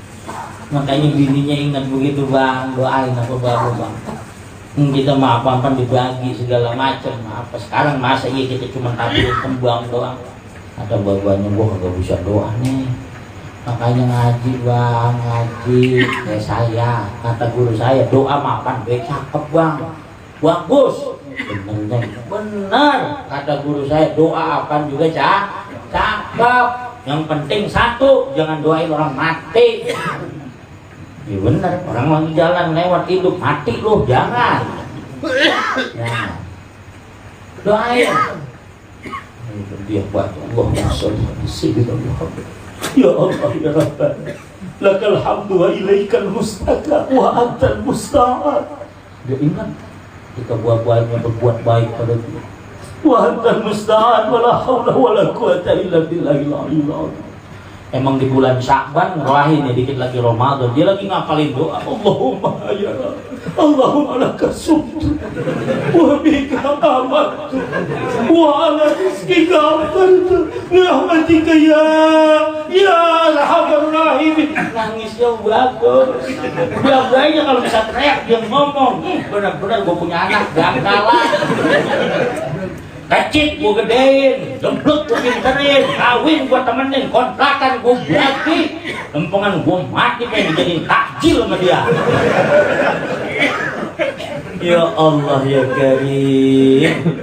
Makanya bininya ingat begitu Bang, doain apa Bang. Kita maaf-maafan dibagi segala macam. Apa sekarang masa iya kita cuma tampil kembang doang. Ada babanya gua kagak bisa doa nih. Makanya ngaji Bang, ngaji kayak saya. Kata guru saya doa maafan baik cakep Bang. Bagus. Bener. Kata guru saya doa apaan juga cakep. Yang penting satu, jangan doain orang mati. Ya benar, orang lagi jalan lewat hidup mati loh, jangan. Ya. Doain. Dia buat Allahumma sholli ala sayyidina Muhammad. Ya Allah ya Rabbana. Lakal hamdu wa ilaikal mustaqam wa antal musta'an. Dia ingat kita buat-buatnya berbuat baik pada dia. Wa antal musta'an wa la haula wa la quwata illa billahil aliyyil azim. Emang di bulan Sya'ban ngelahin ya dikit lagi Ramadan, dia lagi ngapalin doa Allahumma ya Allahumma laka sumtu wa bika amantu wa ala rizqika aftartu rahmatika ya arhamar rahimin. Nangisnya bagus. Biasanya kalau bisa teriak dia ngomong, benar-benar gue punya anak gangkalan. Kecil gue gedein, gemblok gue pinterin, kawin gue temenin, kontrakan gue bagi, lempengan gue mati pengen dijadiin takjil sama dia. Ya Allah ya Karim.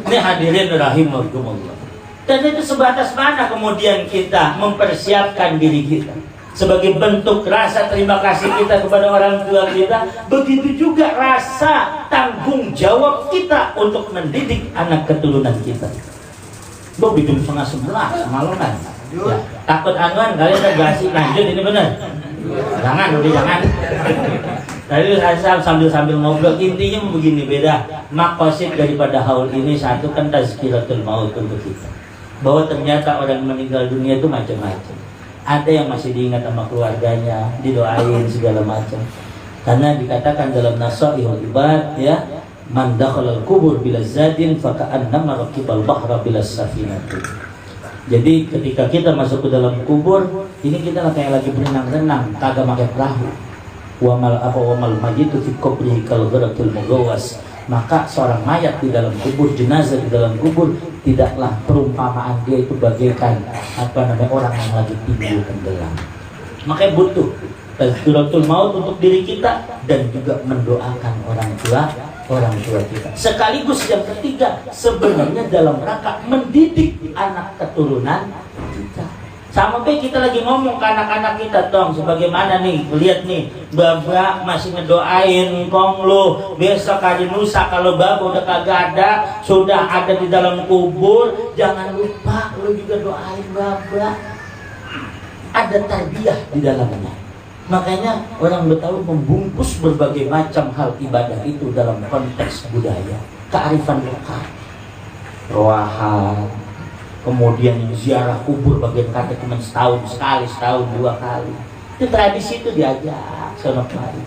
Ini hadirin rahimakumullah. Dan itu sebatas mana kemudian kita mempersiapkan diri kita sebagai bentuk rasa terima kasih kita kepada orang tua kita, begitu juga rasa tanggung jawab kita untuk mendidik anak keturunan kita. Lo bikin 10:30 malam kan? Ya. Takut anuan kalian udah gasi lanjut ini bener. Jangan, udah jangan. Tadi saya sambil ngobrol, intinya begini, beda makosid daripada haul ini. Satu kan tazkiratul maut untuk kita, bahwa ternyata orang meninggal dunia itu macam-macam. Ada yang masih diingat sama keluarganya, didoain segala macam. Karena dikatakan dalam Nasaihul Ibad ya, man dakhalal kubur bila zadin faka'annama raqibal bahra bila safinati. Jadi ketika kita masuk ke dalam kubur, ini kita kayak lagi berenang-renang, kagak pakai perahu. Wamal majitu fi qabrihi kal gharaqil mughawwas. Maka seorang mayat di dalam kubur, jenazah di dalam kubur, tidaklah perumpamaan dia itu bagaikan orang yang lagi tidur tenggelam. Makanya butuh tazkiratul maut untuk diri kita dan juga mendoakan orang tua kita. Sekaligus yang ketiga, sebenarnya dalam rangka mendidik anak keturunan kita. Sama kayak kita lagi ngomong ke anak-anak kita, tong sebagaimana nih, lihat nih, Baba masih ngedoain kong lo besok hari lusa kalau Baba udah kagak ada, sudah ada di dalam kubur, jangan lupa lo juga doain Baba. Ada tarbiyah di dalamnya. Makanya orang Betawi membungkus berbagai macam hal ibadah itu dalam konteks budaya, kearifan lokal, roahan, kemudian ziarah kubur bagian kata cuma setahun sekali, setahun dua kali. Itu tradisi itu diajak sono kemari,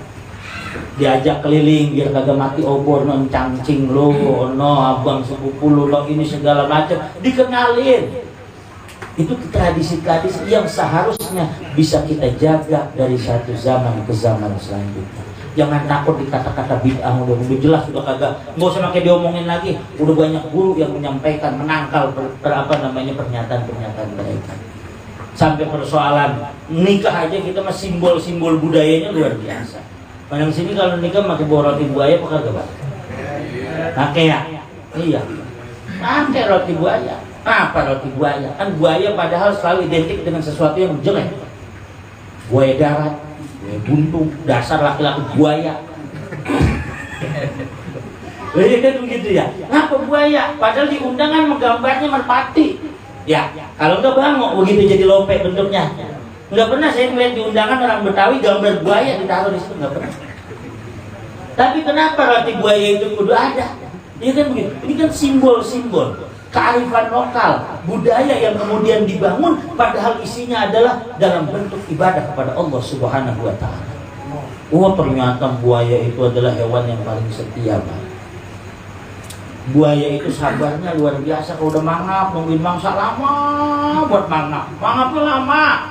diajak keliling biar kagak mati obor, non cangcing lo, no abang sepupu lo, ini segala macam dikenalin. Itu tradisi-tradisi yang seharusnya bisa kita jaga dari satu zaman ke zaman selanjutnya. Jangan takut di kata-kata bid'ah, udah jelas, udah kagak, nggak usah pakai diomongin lagi. Udah banyak guru yang menyampaikan, menangkal pernyataan-pernyataan mereka. Sampai persoalan nikah aja kita mah simbol-simbol budayanya luar biasa. Padahal sini kalau nikah pakai roti buaya apa kagak, Pak? Pakai ya? Iya. Pakai roti buaya. Apa roti buaya? Kan buaya padahal selalu identik dengan sesuatu yang jelek. Buaya darat, buaya buntung, dasar laki-laki buaya. Iya kan begitu ya? Apa buaya? Padahal di undangan menggambarnya merpati. Ya, kalau enggak bangok begitu jadi lope bentuknya. Enggak pernah saya melihat di undangan orang Betawi gambar buaya ditaruh di situ, enggak pernah. Tapi kenapa roti buaya itu kudu ada? Iya kan begitu. Ini kan simbol-simbol kearifan lokal, budaya yang kemudian dibangun padahal isinya adalah dalam bentuk ibadah kepada Allah Subhanahu wa taala. Oh, ternyata buaya itu adalah hewan yang paling setia, Pak. Buaya itu sabarnya luar biasa. Kalau udah mangap, nungguin mangsa lama buat mangap. Mangapnya lama.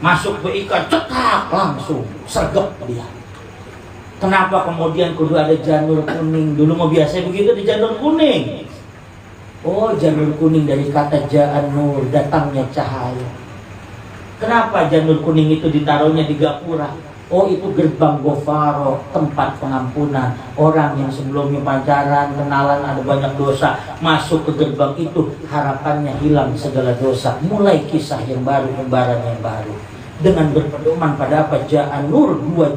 Masuk ke ikan, cetak langsung sergap dia. Kenapa kemudian kudu ada janur kuning? Dulu mau biasa begitu di janur kuning. Oh, janur kuning dari kata ja'an nur, datangnya cahaya. Kenapa janur kuning itu ditaruhnya di gapura? Oh, itu gerbang gofaro, tempat pengampunan. Orang yang sebelumnya pacaran, kenalan, ada banyak dosa, masuk ke gerbang itu, harapannya hilang segala dosa. Mulai kisah yang baru, lembaran yang baru. Dengan berpedoman pada apa? Ja'an nur, dua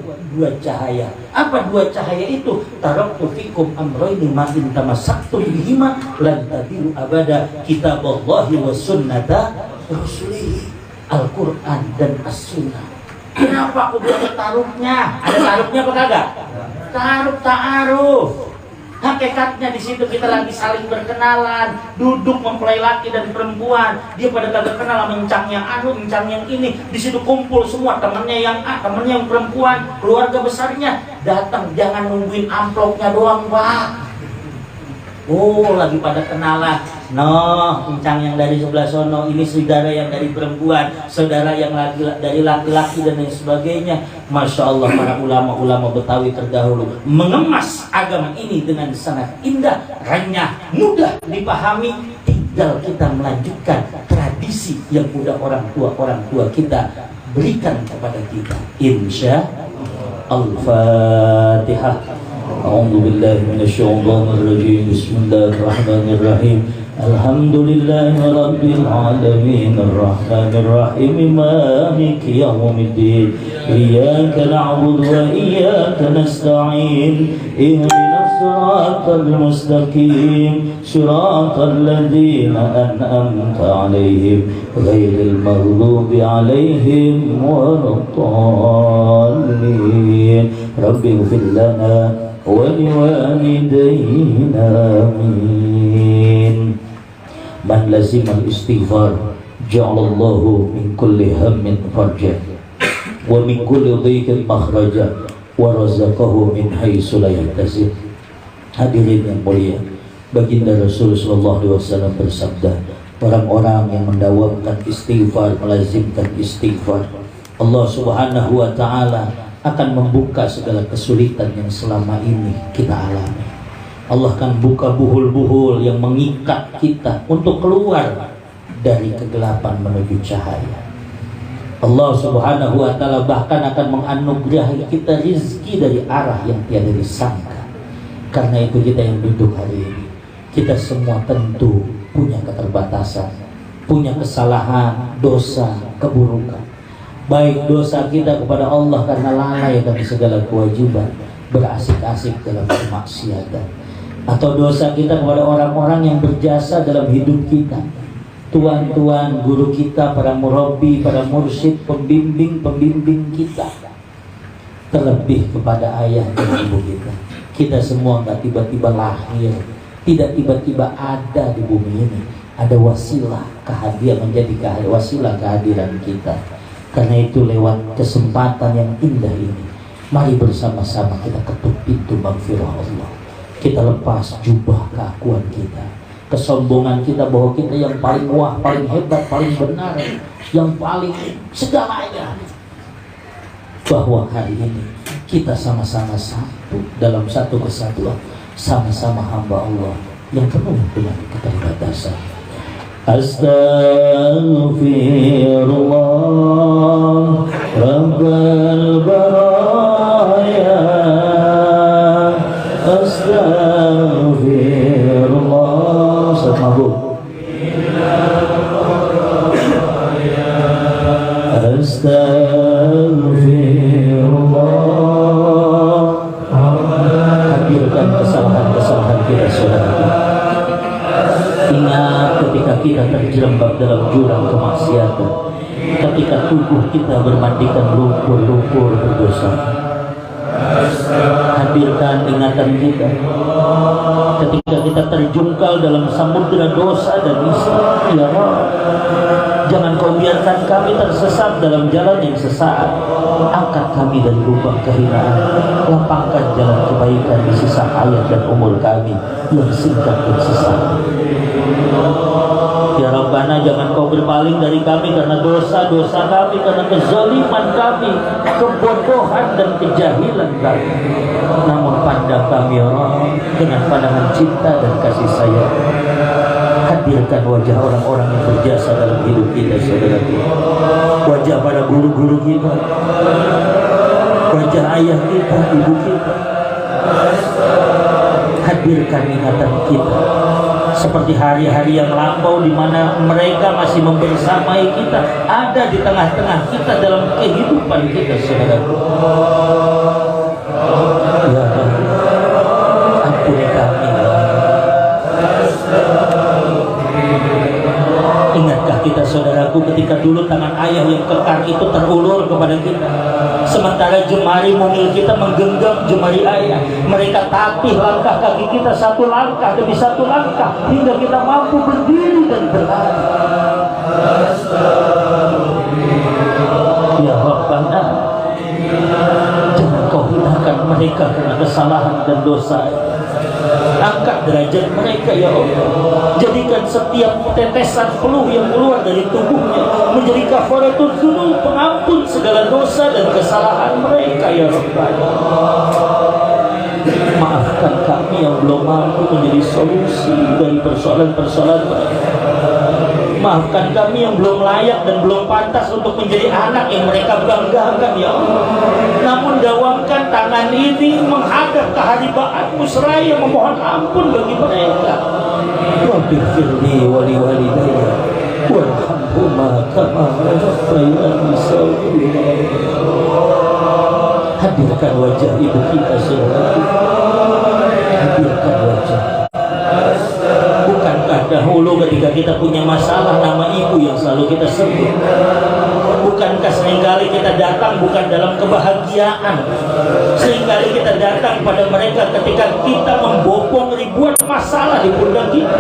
cahaya. Apa dua cahaya itu? Taraktu fikum amroini ma'in tamassaktum bihima lan tadiru abada, kitaballahi wa sunnata rasulih, Al-Quran dan As-Sunnah. Kenapa aku bilang taruhnya? Ada taruhnya apa kagak? Taruh ta'aruf. Hakikatnya di situ kita lagi saling berkenalan, duduk mempelai laki dan perempuan. Dia pada kagak kenal mencang yang anu, mencang yang ini. Di situ kumpul semua temannya yang A, temannya yang perempuan, keluarga besarnya datang. Jangan nungguin amplopnya doang, Pak. Oh, lagi pada kenalan. No, kencang yang dari sebelah sono, ini saudara yang dari perempuan, saudara yang dari laki-laki dan lain sebagainya. Masya Allah, para ulama-ulama Betawi terdahulu mengemas agama ini dengan sangat indah, renyah, mudah dipahami. Tinggal kita melanjutkan tradisi yang udah orang tua kita berikan kepada kita. Insya Allah. Al-Fatihah. A'udzu billahi minasyaitonir rajim. Bismillahirrahmanirrahim. Alhamdulillahi rabbil alamin arrahmanir rahim maliki yaumiddin iyyaka na'budu wa iyyaka nasta'in ihdinas siratal mustaqim siratal ladzina an'amta 'alaihim ghairil maghdubi 'alaihim waladdallin rabbighfir lana wa liwalidayna amin. Man lazimal istighfar ja'alallahu min kulli hammin farja wa min kulli dhiqin makhraja wa razaqahu min haitsu la yahtasib. Hadirin yang mulia, baginda Rasul sallallahu alaihi wasallam bersabda, orang-orang yang mendawamkan istighfar, melazimkan istighfar, Allah Subhanahu wa Ta'ala akan membuka segala kesulitan yang selama ini kita alami. Allah akan buka buhul-buhul yang mengikat kita untuk keluar dari kegelapan menuju cahaya. Allah Subhanahu wa Ta'ala bahkan akan menganugerahi kita rizki dari arah yang tiada disangka. Karena itu kita yang duduk hari ini, kita semua tentu punya keterbatasan, punya kesalahan, dosa, keburukan. Baik dosa kita kepada Allah karena lalai akan segala kewajiban, berasik-asik dalam kemaksiatan, atau dosa kita kepada orang-orang yang berjasa dalam hidup kita, tuan-tuan, guru kita, para murabi, para mursyid, pembimbing kita, terlebih kepada ayah dan ibu kita. Kita semua nggak tiba-tiba lahir, tidak tiba-tiba ada di bumi ini. Ada wasilah kehadiran, menjadi wasilah kehadiran kita. Karena itu lewat kesempatan yang indah ini, mari bersama-sama kita ketuk pintu maghfirah Allah. Kita lepas jubah keakuan kita, kesombongan kita bahwa kita yang paling wah, paling hebat, paling benar, yang paling segalanya. Bahwa hari ini kita sama-sama satu dalam satu kesatuan, sama-sama hamba Allah yang penuh dengan keterbatasan. Astaghfirullah Rabbal baraya, Astaghfirullah. Ustaz Mabuk, Astaghfirullah. Hadirkan kesalahan-kesalahan kita, saudara. Ingat ketika kita terjerembab dalam jurang kemaksiatan, ketika tubuh kita bermandikan lumpur-lumpur berdosa. Hadirkan ingatan kita ketika kita terjungkal dalam samudera dosa dan nista. Ya Allah, jangan kau biarkan kami tersesat dalam jalan yang sesat. Angkat kami dari lubang kehinaan, lapangkan jalan kebaikan di sisa hayat dan umur kami yang singkat dan sesat. Ya Rabbana, jangan kau berpaling dari kami karena dosa-dosa kami, karena kezaliman kami, kebodohan dan kejahilan kami. Namun pandang kami ya Allah dengan pandangan cinta dan kasih sayang. Hadirkan wajah orang-orang yang berjasa dalam hidup kita, saudara kita. Wajah para guru-guru kita, wajah ayah kita, ibu kita. Hadirkan ingatan kita seperti hari-hari yang lampau di mana mereka masih membersamai kita, ada di tengah-tengah kita dalam kehidupan kita, saudaraku. Ya Allah, ampuni kami. Ingatkah kita, saudaraku, ketika dulu tangan ayah yang kekar itu terulur kepada kita, sementara jemari mungil kita menggenggam jemari ayah. Mereka tatih langkah kaki kita satu langkah demi satu langkah hingga kita mampu berdiri dan berlari. Ya Rabbana, jangan kau hinakan mereka karena kesalahan dan dosa. Angkat derajat mereka ya Allah. Jadikan setiap tetesan peluh yang keluar dari tubuhnya menjadi kafaratul dzunub, pengampun segala dosa dan kesalahan mereka ya Rabbana. Maafkan kami yang belum mampu menjadi solusi dari persoalan-persoalan mereka. Maafkan kami yang belum layak dan belum pantas untuk menjadi anak yang mereka banggakan ya Allah. Namun dawamkan tangan ini menghadap keharibaan-Mu seraya memohon ampun bagi mereka. Waghfirli wa liwalidayya warhamhuma kama rabbayani shaghira. Hadirkan wajah ibu kita, saudara. Hadirkan wajah. Bukankah dahulu ketika kita punya masalah, nama ibu yang selalu kita sebut? Bukankah seringkali kita datang bukan dalam kebahagiaan, seringkali kita datang pada mereka ketika kita membopong ribuan masalah di pundak kita.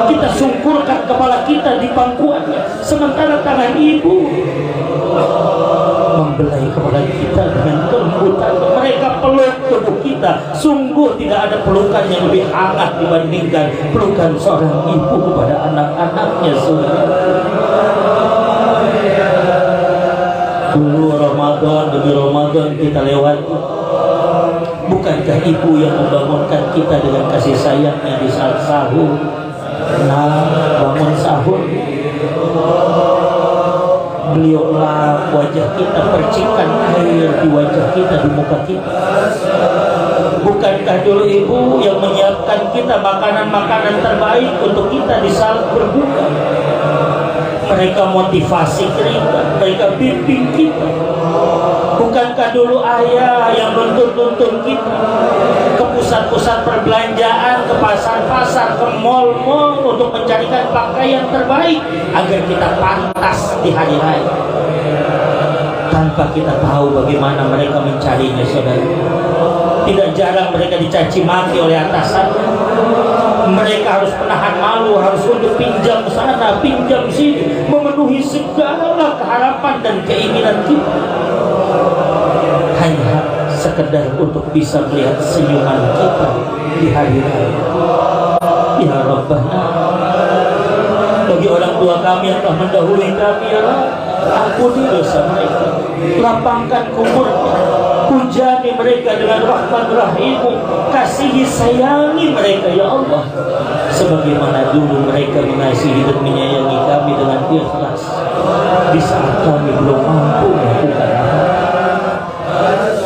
Kita sungkurkan kepala kita di pangkuannya, sementara tangan ibu membelai kepala kita dengan kelembutan. Mereka peluk tubuh kita. Sungguh tidak ada pelukan yang lebih hangat dibandingkan pelukan seorang ibu kepada anak-anaknya, saudara. Dulu Ramadan demi Ramadan kita lewati. Bukankah ibu yang membangunkan kita dengan kasih sayangnya di saat sahur? Nah, bangun sahur, beliaulah wajah kita, percikan air di wajah kita, di muka kita. Bukankah dulu ibu yang menyiapkan kita makanan-makanan terbaik untuk kita di saat berbuka? Mereka motivasi kita, mereka bimbing kita. Bukankah dulu ayah yang nuntun kita ke pusat-pusat perbelanjaan, ke pasar-pasar, ke mal-mal untuk mencarikan pakaian terbaik agar kita pantas di hari raya? Tanpa kita tahu bagaimana mereka mencarinya, saudara. Tidak jarang mereka dicaci maki oleh atasan. Mereka harus menahan malu, harus untuk pinjam sana, pinjam sini, memenuhi segala keharapan dan keinginan kita, hanya sekedar untuk bisa melihat senyuman kita di hari raya. Ya Rabbana, bagi orang tua kami yang telah mendahului kami, ya Allah, ampuni dosa mereka, lapangkan kuburnya, hujani mereka dengan rahmat rahim-Mu, kasihi sayangi mereka, ya Allah, sebagaimana dulu mereka mengasihi dan menyayangi kami dengan ikhlas di saat kami belum mampu melakukan.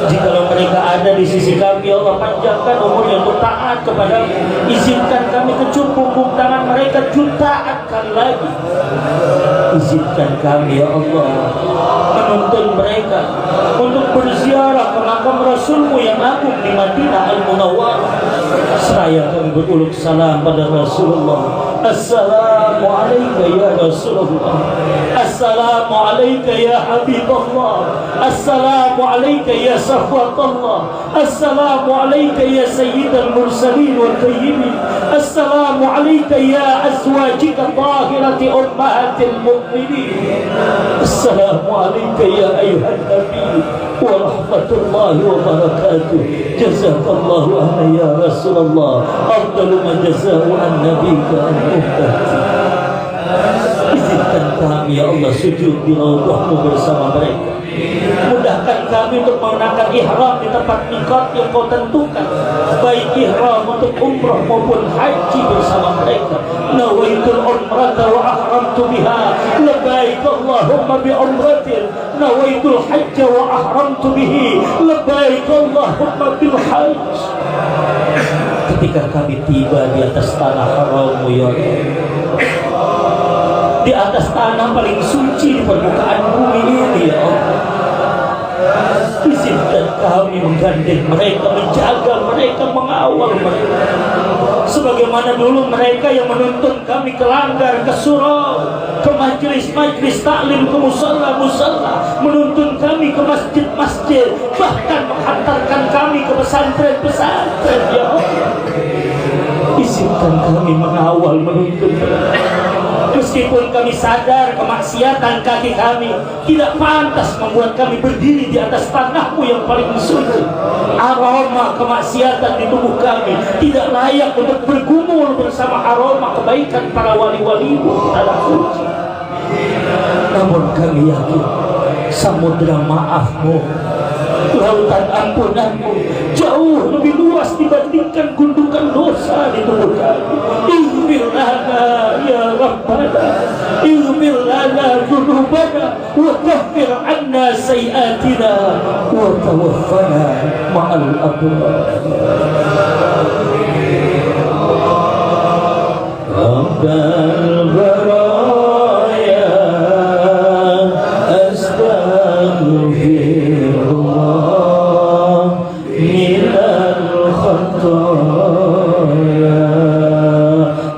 Jikalau mereka ada di sisi kami, ya Allah, panjangkan umurnya untuk taat kepada. Izinkan kami kecium punggung tangan mereka jutaan kali lagi. Izinkan kami, ya Allah, menuntun mereka untuk berziarah ke makam Rasul-Mu yang agung di Madinah Al-Munawwarah. Seraya kami beruluk salam pada Rasulullah. Assalamu alayka ya Rasulullah. Assalamu alayka ya Habibullah. Assalamu alayka ya Safwatullah. Assalamu alayka ya Sayyidal Mursalin wal Tayyimin. Assalamu alayka ya azwajika tahirati ummahatil mu'minin. Assalamu alayka ya ayuhan Nabi wa rahmatullahi wa barakatuh. Jazakallahu anna ya Rasulullah afdalu ma jazaahu an-nabiyka al-muhtadi. Izinkan kami, ya Allah, sujud di raudhah-Mu bersama mereka. Mudahkan kami untuk mengenakan ihram di tempat miqat yang Kau tentukan, baik ihram untuk umrah maupun haji bersama mereka. Nawaitul umrata wa ahramtu biha, labbaik Allahumma bi umratin. Nawaitul hajja wa ahramtu bihi, labbaik Allahumma bil hajj. Ketika kami tiba di atas tanah haram-Mu, ya Allah, di atas tanah paling suci di permukaan bumi ini, ya Allah, izinkan kami menggandeng mereka, menjaga mereka, mengawal mereka, sebagaimana dulu mereka yang menuntun kami ke langgar, ke surau, ke majlis-majlis taklim, ke musalla-musalla, menuntun kami ke masjid-masjid, bahkan menghantarkan kami ke pesantren-pesantren, ya Allah. Izinkan kami mengawal, menuntun mereka. Meskipun kami sadar kemaksiatan kaki kami tidak pantas membuat kami berdiri di atas tanah-Mu yang paling suci, aroma kemaksiatan di tubuh kami tidak layak untuk bergumul bersama aroma kebaikan para wali-wali-Mu tanah suci. Namun kami yakin samudra maaf-Mu, lautan ampunan-Mu jauh lebih luas dibandingkan gundukan dosa di tubuh kami. Ighfir lana ya Rabbana, ighfir lana dzunubana wa kaffir anna sayiatina wa tawaffana ma'al abrar. Rabbal baraya astaghfirullah minal khataya.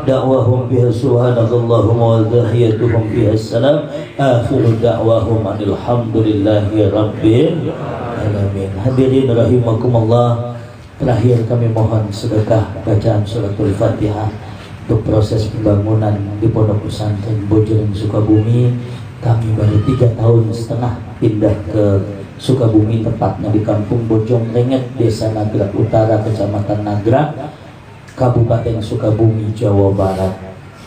Da'wahum biha subhanakallahumma wa tahiyatuhum biha salam. Akhiru da'wahum alhamdulillahi rabbil alamin. Hadirin rahimakumullah, terakhir kami mohon sedekah bacaan suratul Fatihah untuk proses pembangunan di Pondok Pesantren Bojong Sukabumi. Kami baru 3 tahun setengah pindah ke Sukabumi, tepatnya di Kampung Bojong Renget, Desa Nagrak Utara, Kecamatan Nagrak, Kabupaten Sukabumi, Jawa Barat.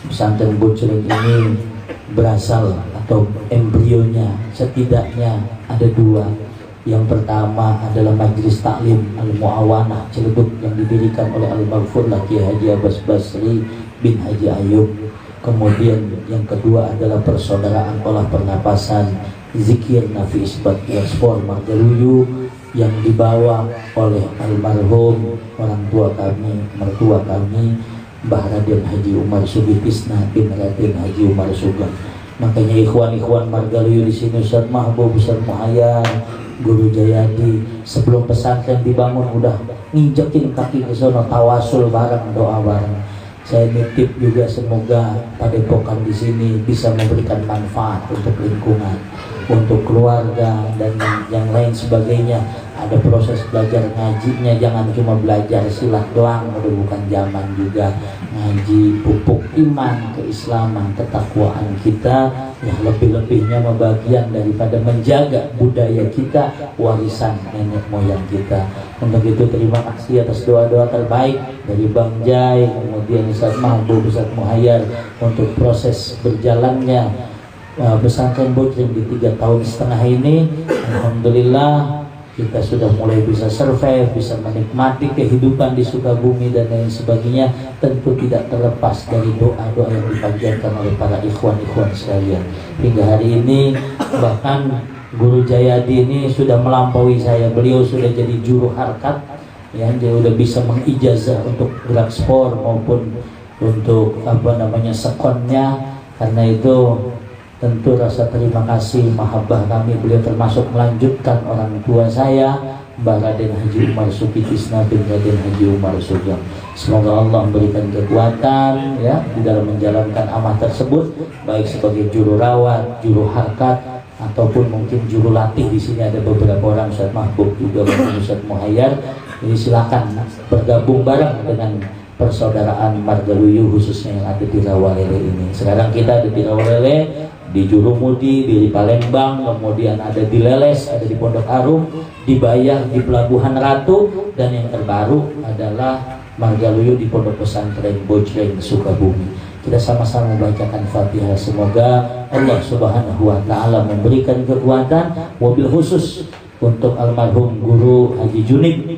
Pesantren Bojong ini berasal atau embrionya setidaknya ada 2. Yang pertama adalah Majelis Taklim Al-Muawanah Ciledug yang didirikan oleh Al-Maghfur Kiai Haji Abbas Basri bin Haji Ayub. Kemudian yang kedua adalah Persaudaraan Olah Pernapasan Zikir Nafi Isbat Sport Margaluyu yang dibawa oleh almarhum orang tua kami, mertua kami, Mbah Raden Haji Umar Sugitisna bin Raden Haji Umar Sugeng. Makanya ikhwan-ikhwan Margaluyu di sini, Ustaz Mahbub, Ustaz Muhayyar, Guru Jayadi, sebelum pesantren dibangun udah nginjekin kaki ke sana, tawasul bareng, doa bareng. Saya nitip juga semoga padepokan di sini bisa memberikan manfaat untuk lingkungan, untuk keluarga dan yang lain sebagainya. Ada proses belajar ngajinya, jangan cuma belajar silat doang, udah bukan zaman juga. Ngaji pupuk iman, keislaman, ketakwaan kita, yang lebih-lebihnya bagian daripada menjaga budaya kita, warisan nenek moyang kita. Untuk itu terima kasih atas doa-doa terbaik dari Bang Jai, kemudian Ustaz Mahbub, Ustaz Muhayyar untuk proses berjalannya pesantren Bojong di 3 tahun setengah ini. Alhamdulillah kita sudah mulai bisa survive, bisa menikmati kehidupan di Sukabumi dan lain sebagainya. Tentu tidak terlepas dari doa-doa yang dipanjatkan oleh para ikhwan-ikhwan sekalian. Hingga hari ini bahkan Guru Jayadi ini sudah melampaui saya. Beliau sudah jadi juru harkat, ya, dia sudah bisa mengijazah untuk gerak sport maupun untuk sekonnya. Karena itu tentu rasa terima kasih mahabbah kami, beliau termasuk melanjutkan orang tua saya, Mbah Raden Haji Umar Sugitisna bin Raden Haji Umar Sugeng. Semoga Allah memberikan kekuatan ya di dalam menjalankan amanah tersebut, baik sebagai juru rawat, juru harkat, ataupun mungkin juru latih. Di sini ada beberapa orang, Ustaz Mahbub juga, Ustaz Muhayyar. Jadi silakan bergabung bareng dengan Persaudaraan Margaluyu khususnya yang ada di Rawalele ini. Sekarang kita ada di Rawalele, di Jurumudi, di Palembang, kemudian ada di Leles, ada di Pondok Arum, di Bayah, di Pelabuhan Ratu, dan yang terbaru adalah Margaluyu di Pondok Pesantren Bojong Sukabumi. Kita sama-sama membacakan Fatihah. Semoga Allah Subhanahu wa Ta'ala memberikan kekuatan, wabil khusus untuk almarhum Guru Haji Junib,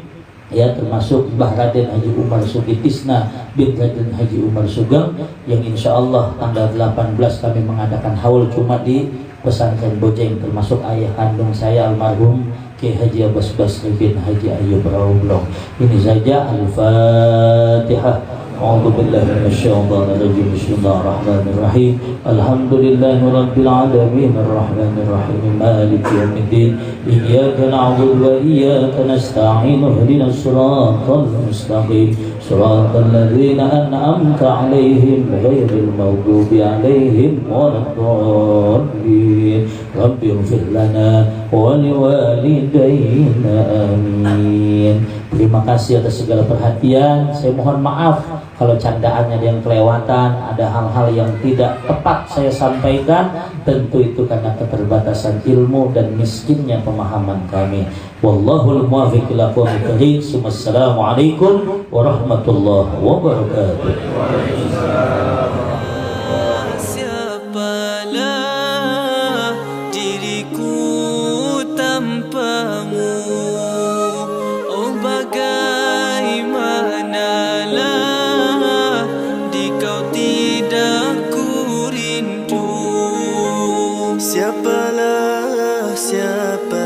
ya, termasuk Mbah Raden Haji Umar Sugitisna bin Raden Haji Umar Sugeng, yang insya Allah tanggal 18 kami mengadakan haul Jumat di pesantren Bojong, termasuk ayah kandung saya almarhum Kiai Haji Abbas Basri bin Haji Ayub Rawublong. Ini saja. Al-Fatihah. A'udzu billahi minasyaitonir rajim. Bismillahirrahmanirrahim. Alhamdulillahirabbil alamin arrahmanir rahim maliki yaumiddin. Iyyaka na'budu wa iyyaka nasta'in. Ihdinas siratal mustaqim. Siratal ladzina an'amta 'alaihim ghairil maghdubi 'alaihim waladdallin. Rabbi ighfir lana wa liwalidayna amin. Terima kasih atas segala perhatian. Saya mohon maaf kalau candaannya ada yang kelewatan, ada hal-hal yang tidak tepat saya sampaikan. Tentu itu karena keterbatasan ilmu dan miskinnya pemahaman kami. Wallahul muwaffiq ila aqwamit thoriq. Wassalamualaikum warahmatullahi wabarakatuh. Siapalah diriku tanpamu, oh bagaimanalah dikau tidak ku rindu. Siapalah siapa